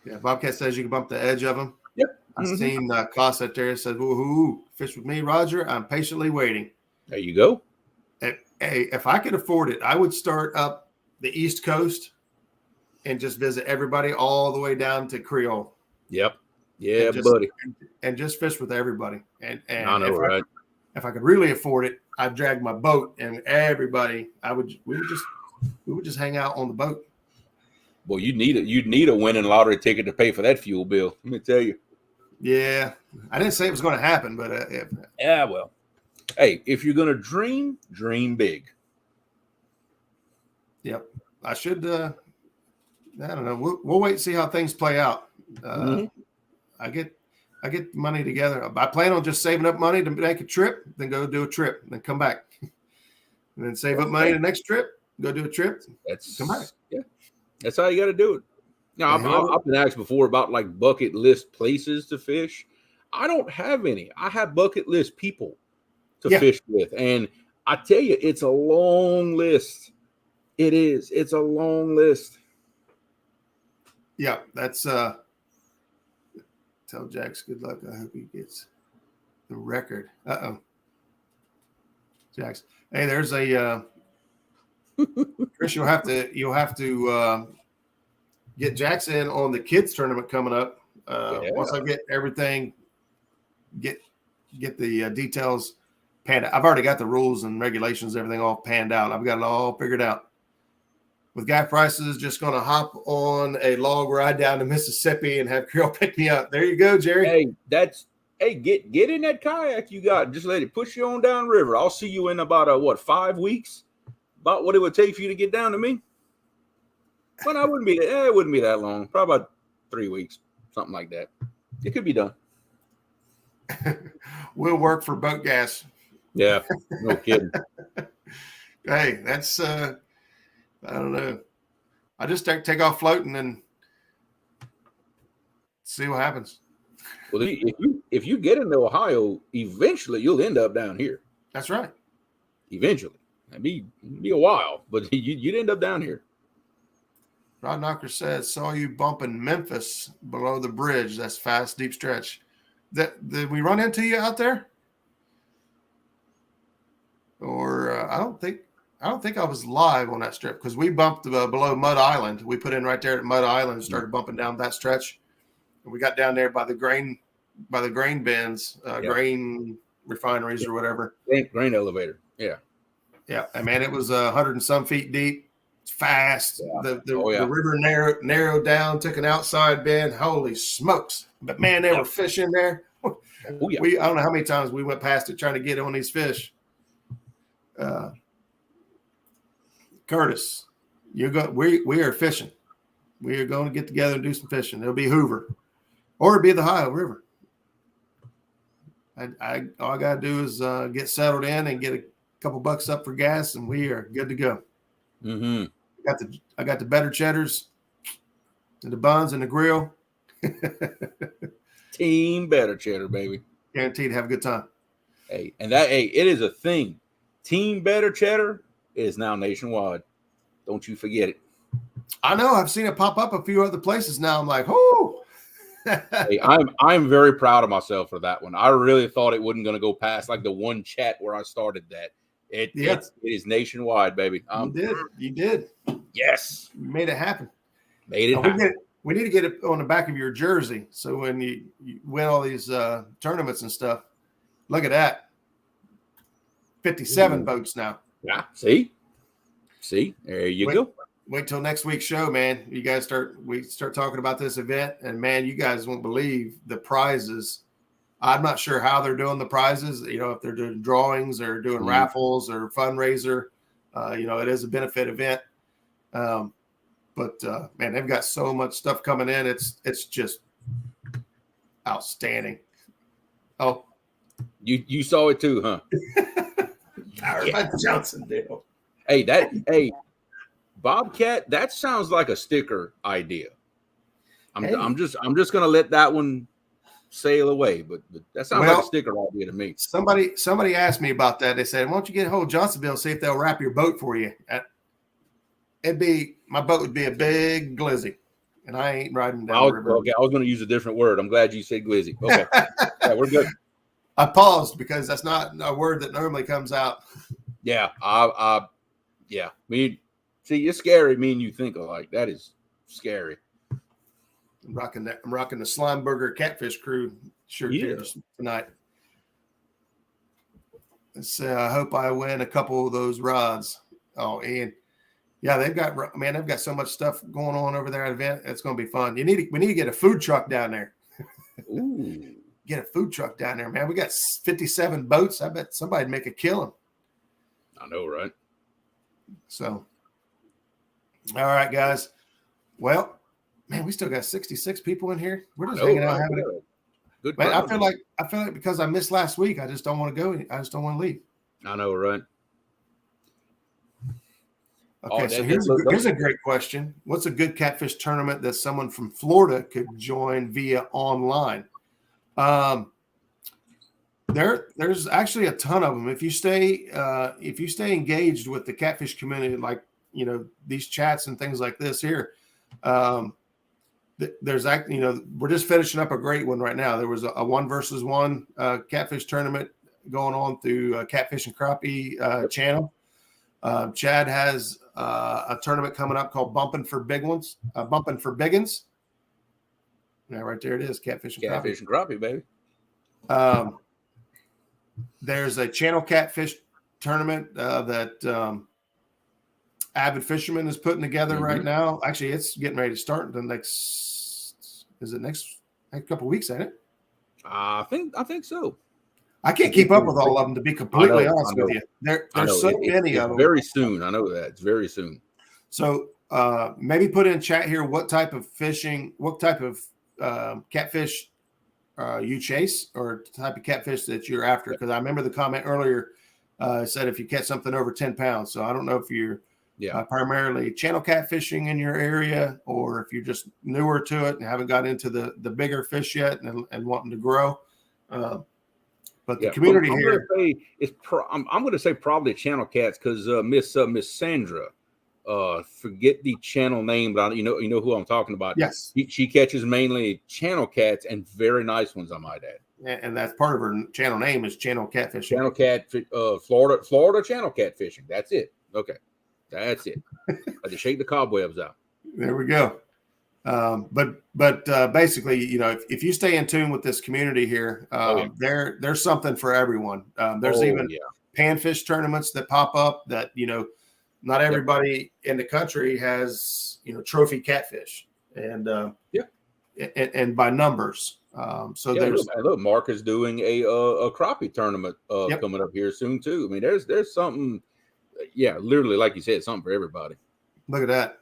Yeah, Bobcat says you can bump the edge of them. Yep. I've seen Klaus out there said, "Woohoo! Fish with me, Roger. I'm patiently waiting." There you go. Hey, if I could afford it, I would start up the East Coast and just visit everybody all the way down to Creole. Yep. Yeah, and buddy. And just fish with everybody. And I know, right? If I could really afford it, I'd drag my boat and everybody. We would just hang out on the boat. Well, you'd need a winning lottery ticket to pay for that fuel bill. Let me tell you. Yeah, I didn't say it was going to happen, but yeah, well, hey, if you're going to dream big. Yep, I should. I don't know. We'll wait and see how things play out. I get money together. I plan on just saving up money to make a trip, then go do a trip, then come back, and then save up money the next trip, go do a trip, come back. Yeah, that's how you got to do it. Now, I've been asked before about like bucket list places to fish. I don't have any. I have bucket list people to fish with, and I tell you, it's a long list. It is. It's a long list. Yeah, that's tell Jax good luck. I hope he gets the record. Jax. Hey, there's a Chris, you'll have to get Jax in on the kids tournament coming up. Once I get everything, get the details panned out. I've already got the rules and regulations, everything all panned out. I've got it all figured out. With guy prices, just going to hop on a log ride down to Mississippi and have Creole pick me up. There you go, Jerry. Hey, get in that kayak you got. Just let it push you on down river. I'll see you in about 5 weeks. About what it would take for you to get down to me. Well, it wouldn't be that long. Probably about 3 weeks, something like that. It could be done. We'll work for boat gas. Yeah, no kidding. Hey, that's I don't know. I just take off floating and see what happens. Well, if you get into Ohio, eventually you'll end up down here. That's right. Eventually, it'd be a while, but you'd end up down here. Rod Knocker says, saw you bumping Memphis below the bridge. That's fast, deep stretch. Did we run into you out there? Or I don't think I was live on that strip because we bumped below Mud Island. We put in right there at Mud Island and started bumping down that stretch. And we got down there by the grain bins, grain refineries or whatever. Grain elevator. Yeah. Yeah. I mean, it was 100 and some feet deep. It's fast. Yeah. The river narrowed down, took an outside bend. Holy smokes. But man, they were fish in there. Oh, yeah. I don't know how many times we went past it trying to get on these fish. Curtis, we are fishing. We are going to get together and do some fishing. It'll be Hoover, or it'll be the Ohio River. All I gotta do is get settled in and get a couple bucks up for gas, and we are good to go. Mm-hmm. I got the better cheddars, and the buns, and the grill. Team better cheddar, baby. Guaranteed to have a good time. Hey, it is a thing. Team better cheddar is now nationwide. Don't you forget it. I know. I've seen it pop up a few other places now. I'm like, oh. Hey, I'm very proud of myself for that one. I really thought it wasn't going to go past like the one chat where I started that. It is nationwide, baby. You did. Yes. You made it happen. We need to get it on the back of your jersey. So when you win all these tournaments and stuff, look at that. 57 boats now. Yeah. See, there you go. Wait till next week's show, man. You guys start talking about this event, and man, you guys won't believe the prizes. I'm not sure how they're doing the prizes. If they're doing drawings or doing raffles or fundraiser. It is a benefit event. But man, they've got so much stuff coming in. It's just outstanding. Oh, you saw it too, huh? Powered by Johnsondale. Hey, Bobcat, that sounds like a sticker idea. I'm just gonna let that one sail away, but that sounds like a sticker idea to me. Somebody asked me about that. They said, "Why don't you get a hold of Johnsonville and see if they'll wrap your boat for you?" My boat would be a big glizzy, and I ain't riding down the river. Okay, I was going to use a different word. I'm glad you said glizzy. Okay, yeah, we're good. I paused because that's not a word that normally comes out. Yeah, yeah. See, it's scary. Me and you think alike. That is scary. I'm rocking the Slimeburger Catfish Crew shirt here tonight. I hope I win a couple of those rods. Oh, and yeah, they've got so much stuff going on over there at event. It's going to be fun. We need to get a food truck down there. Ooh, get a food truck down there, man. We got 57 boats. I bet somebody'd make a killing. I know, right? So, all right, guys. Well, man, we still got 66 people in here. We're just hanging out having a good. Man, I feel like because I missed last week, I just don't want to go. I just don't want to leave. I know, right? Okay, so here's a great question. What's a good catfish tournament that someone from Florida could join via online? There's actually a ton of them. If you stay engaged with the catfish community, like these chats and things like this here, there's we're just finishing up a great one right now. There was a 1-versus-1 catfish tournament going on through Catfish and Crappie channel. Chad has a tournament coming up called Bumping for Biggins. Yeah, right there it is. Catfish and Crappie, baby. There's a channel catfish tournament that Avid Fisherman is putting together right now. Actually, it's getting ready to start the next couple of weeks, ain't it? I think so. I can't keep up with all of them, to be completely honest with you. There's so many of them. Very soon. I know that. It's very soon. So maybe put in chat here what type of catfish you chase, or type of catfish that you're after. Because I remember the comment earlier said if you catch something over 10 pounds. So I don't know if you're primarily channel catfishing in your area, or if you're just newer to it and haven't got into the bigger fish yet and wanting to grow. But the community here, I'm going to say probably channel cats, because Miss Sandra, forget the channel name, but you know who I'm talking about. Yes, she catches mainly channel cats, and very nice ones, I might add. And that's part of her channel name is Channel Catfishing. Channel Cat, Florida Channel Catfishing. That's it. Okay, that's it. I just shake the cobwebs out. There we go. But basically, if you stay in tune with this community here, there's something for everyone. There's even panfish tournaments that pop up that, not everybody in the country has, trophy catfish, and and by numbers. So there's look, Mark is doing a crappie tournament coming up here soon too. I mean, there's something, literally, like you said, something for everybody. Look at that.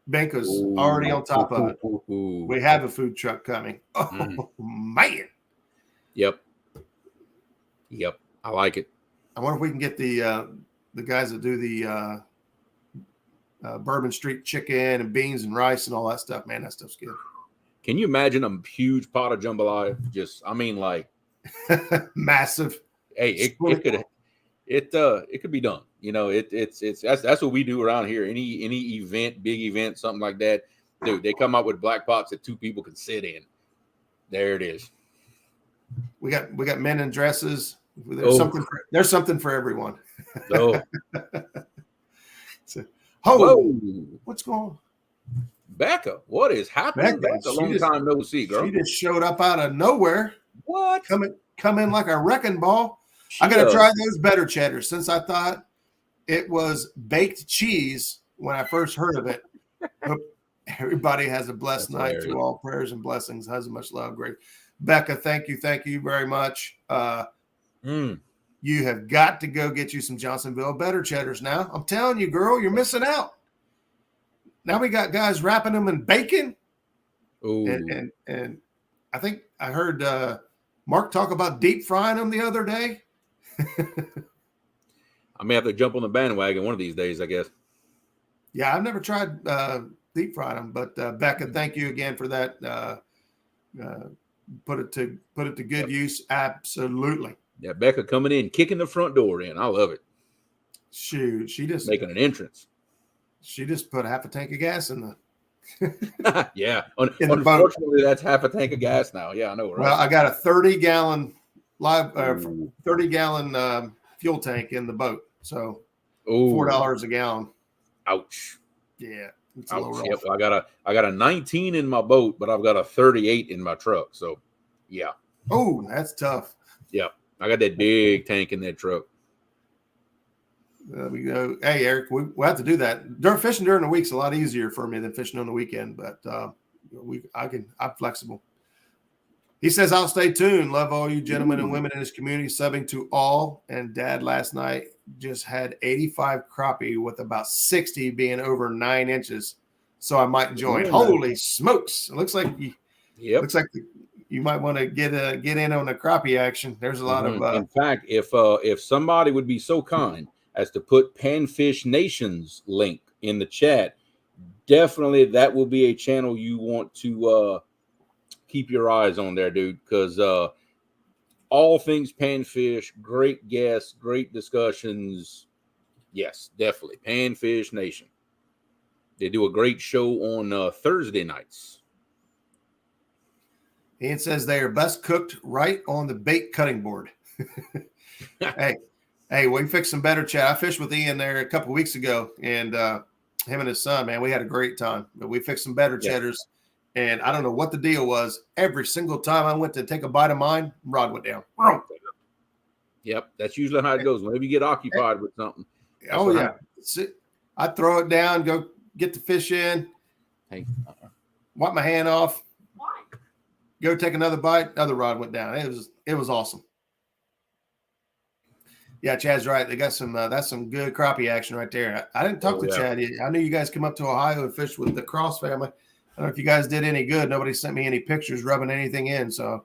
Benka's already on top of it. We have a food truck coming. Oh, man. Yep. I like it. I wonder if we can get the guys that do the Bourbon Street chicken and beans and rice and all that stuff. Man, that stuff's good. Can you imagine a huge pot of jambalaya? Massive. Hey, it could be done. That's what we do around here. Any event, big event, something like that, dude, they come out with black pots that 2 people can sit in. There it is. We got men in dresses. There's something for everyone. What's going on? Becca, what is happening? That's a long time no see, girl. She just showed up out of nowhere. What? Come in like a wrecking ball. I got to try those better cheddars, since I thought it was baked cheese when I first heard of it. Everybody has a blessed night. Through all prayers and blessings. Has much love. Great. Becca, thank you very much. You have got to go get you some Johnsonville better cheddars now. I'm telling you, girl, you're missing out. Now we got guys wrapping them in bacon. Ooh. And I think I heard Mark talk about deep frying them the other day. I may have to jump on the bandwagon one of these days, I guess. Yeah, I've never tried deep frying them, but Becca, thank you again for that. Put it to good use. Absolutely. Yeah, Becca coming in, kicking the front door in. I love it. Shoot, she just making an entrance. She just put half a tank of gas in the. Unfortunately, that's half a tank of gas now. Yeah, I know. Right? Well, I got a 30-gallon fuel tank in the boat, so $4 a gallon. Ouch. Yeah, It's a little rough. Yep, I got a 19 in my boat, but I've got a 38 in my truck. So, yeah. Oh, that's tough. Yep, I got that big tank in that truck. There we go. Hey, Eric, we'll have to do that. Fishing during the week's a lot easier for me than fishing on the weekend, but I'm flexible. He says, I'll stay tuned. Love all you gentlemen and women in this community, subbing to all. And Dad last night just had 85 crappie with about 60 being over 9 inches. So I might join. Holy smokes. It looks like you might want to get in on the crappie action. There's a lot of in fact, if somebody would be so kind as to put Panfish Nation's link in the chat, definitely that will be a channel you want to keep your eyes on there, dude, because all things panfish, great guests, great discussions. Yes, definitely. Panfish Nation. They do a great show on Thursday nights. Ian says they are best cooked right on the bait cutting board. Hey, we fixed some better chat. I fished with Ian there a couple of weeks ago, and him and his son, man, we had a great time. But we fixed some better cheddars, and I don't know what the deal was. Every single time I went to take a bite of mine, rod went down. Yep, that's usually how it goes. Whenever you get occupied with something. Oh, yeah. I throw it down, go get the fish in, wipe my hand off, go take another bite, another rod went down. It was awesome. Yeah, Chad's right. They got some that's some good crappie action right there. I didn't talk to Chad. I knew you guys come up to Ohio and fished with the Cross family. I don't know if you guys did any good. Nobody sent me any pictures rubbing anything in. So,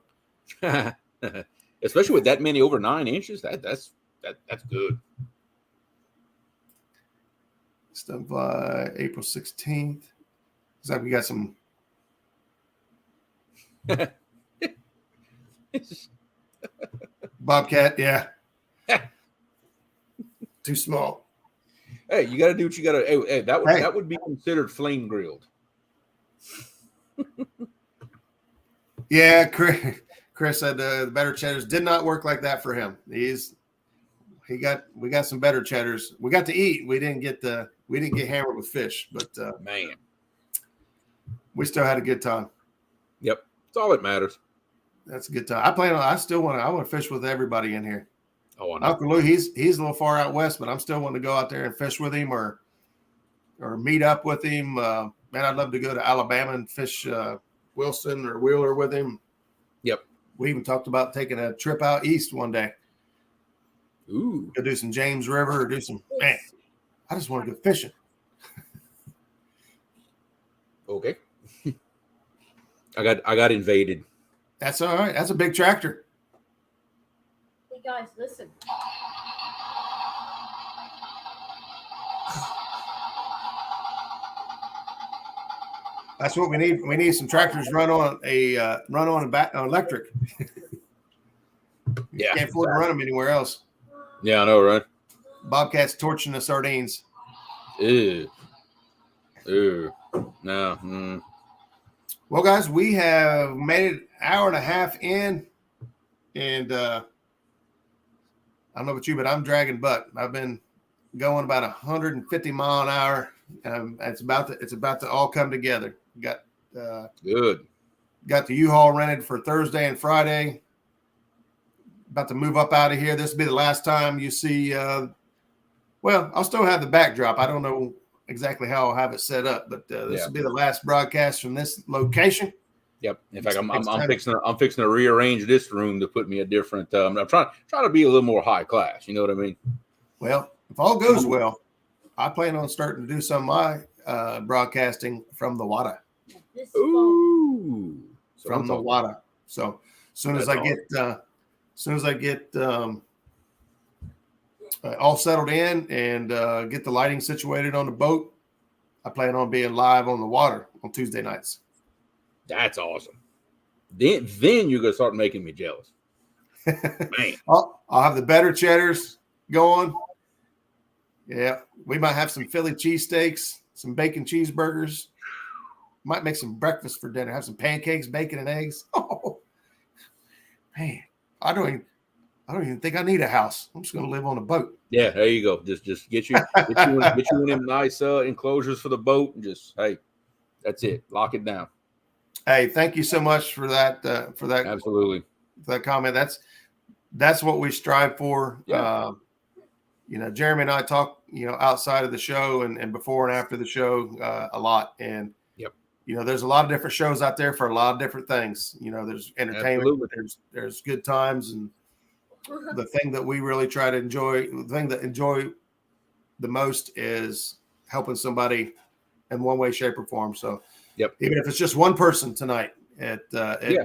especially with that many over 9 inches, that's good. Stuff by April 16th. Looks like we got some. Bobcat, yeah. Too small. Hey, you got to do what you got to. Hey, that would be considered flame grilled. Yeah, Chris said the better cheddars did not work like that for him. We got some better cheddars. We got to eat. We didn't get hammered with fish, but man, we still had a good time. Yep, that's all that matters. That's a good time. I want to fish with everybody in here. Oh, I know. Uncle Lou, he's a little far out west, but I'm still wanting to go out there and fish with him or meet up with him. Man, I'd love to go to Alabama and fish Wilson or Wheeler with him. Yep. We even talked about taking a trip out east one day. Ooh. Go do some James River or do some, man, I just want to go fishing. Okay. I got invaded. That's all right. That's a big tractor. Hey guys, listen. That's what we need. We need some tractors run on electric. Yeah, can't afford to run them anywhere else. Yeah, I know, right? Bobcat's torching the sardines. Ew. No. Well, guys, we have made it an hour and a half in, and I don't know about you, but I'm dragging butt. I've been going about 150 mile an hour. It's about to all come together. Got good. Got the U-Haul rented for Thursday and Friday. About to move up out of here. This will be the last time you see. Well, I'll still have the backdrop. I don't know exactly how I'll have it set up, but this will be the last broadcast from this location. Yep. In fact, I'm fixing to rearrange this room to put me a different. I'm trying to be a little more high class. You know what I mean? Well, if all goes well, I plan on starting to do some of my broadcasting from the water. Ooh, from the water. So as soon as I get all settled in and get the lighting situated on the boat, I plan on being live on the water on Tuesday nights. That's awesome. Then you're gonna start making me jealous. Man, I'll have the better cheddars going. Yeah, we might have some Philly cheesesteaks, some bacon cheeseburgers. Might make some breakfast for dinner. Have some pancakes, bacon, and eggs. Oh, man, I don't even think I need a house. I'm just going to live on a boat. Yeah, there you go. Just get you one of them nice enclosures for the boat, and just that's it. Lock it down. Hey, thank you so much for that. Absolutely. For that comment. That's what we strive for. Yeah. Jeremy and I talk, outside of the show and before and after the show a lot. And there's a lot of different shows out there for a lot of different things. There's entertainment, there's good times, and the thing that we really try to enjoy, the thing that enjoy the most is helping somebody in one way, shape, or form. So even if it's just one person tonight, it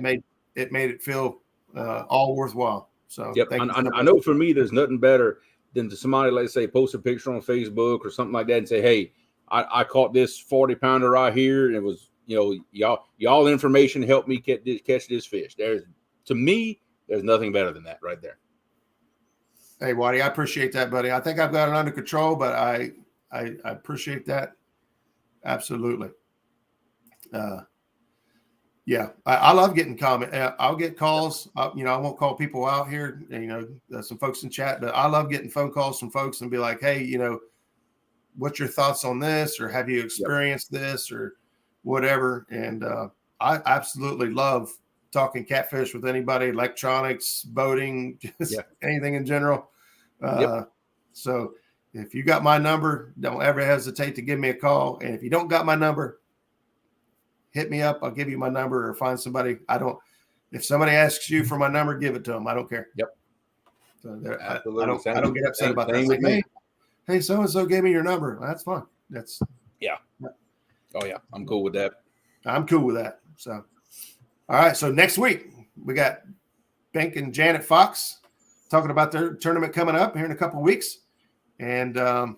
made it feel all worthwhile. So I know for me, there's nothing better than to somebody, let's say, post a picture on Facebook or something like that and say, hey, I caught this 40-pounder right here, and it was, y'all information helped me catch this fish. To me, there's nothing better than that right there. Hey, Waddy, I appreciate that, buddy. I think I've got it under control, but I appreciate that. Absolutely. I love getting comment. I'll get calls. I won't call people out here. Some folks in chat, but I love getting phone calls from folks and be like, hey, what's your thoughts on this, or have you experienced this, or whatever. And I absolutely love talking catfish with anybody, electronics, boating, just anything in general. So if you got my number, don't ever hesitate to give me a call. And if you don't got my number, hit me up. I'll give you my number, or find somebody. If somebody asks you for my number, give it to them. I don't care. So absolutely. I don't get upset about that. Like, hey, so-and-so gave me your number. That's fine. Oh yeah. I'm cool with that. I'm cool with that. So, all right. So next week we got Bink and Janet Fox talking about their tournament coming up here in a couple of weeks. And it's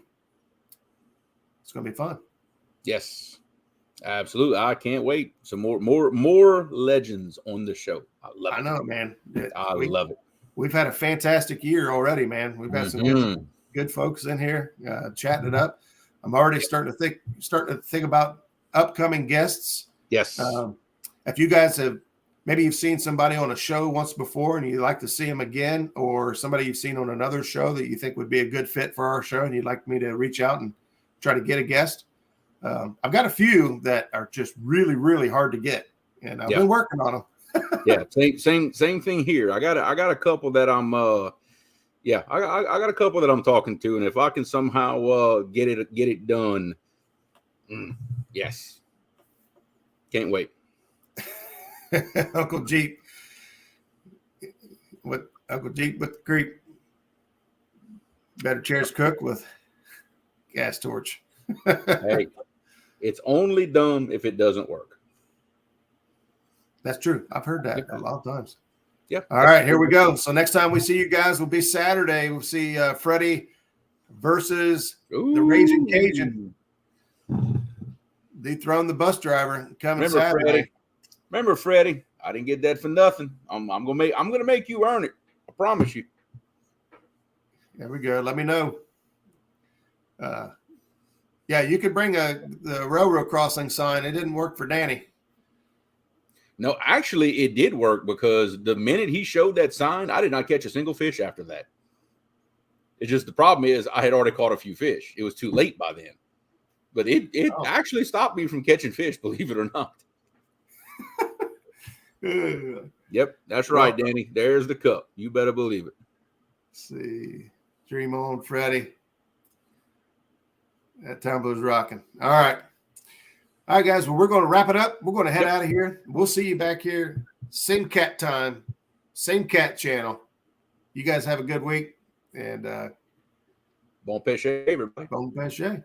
going to be fun. Yes. Absolutely. I can't wait. Some more legends on the show. I love it. Man. I love it. We've had a fantastic year already, man. We've got some good folks in here chatting it up. I'm already starting to think about upcoming guests. Yes. If you guys maybe you've seen somebody on a show once before and you'd like to see them again, or somebody you've seen on another show that you think would be a good fit for our show and you'd like me to reach out and try to get a guest. I've got a few that are just really, really hard to get, and I've been working on them. Same thing here. I got a couple that I'm I got a couple that I'm talking to, and if I can somehow get it done, yes, can't wait. Uncle Jeep with the creek. Better chairs cook with gas torch. Hey, it's only dumb if it doesn't work. That's true. I've heard that a lot of times. Yep. All right, here we go. So next time we see you guys will be Saturday. We'll see Freddie versus the Raging Cajun. Dethrone the bus driver coming Saturday. Remember, Freddie? I didn't get that for nothing. I'm gonna make you earn it. I promise you. There we go. Let me know. You could bring the railroad crossing sign. It didn't work for Danny. No, actually, it did work, because the minute he showed that sign, I did not catch a single fish after that. It's just the problem is I had already caught a few fish. It was too late by then. But it actually stopped me from catching fish, believe it or not. Yep, that's right, Danny. There's the cup. You better believe it. Let's see. Dream on, Freddie. That tumbler's rocking. All right, guys. Well, we're going to wrap it up. We're going to head out of here. We'll see you back here. Same cat time, same cat channel. You guys have a good week. And bon pêché, everybody. Bon pêché.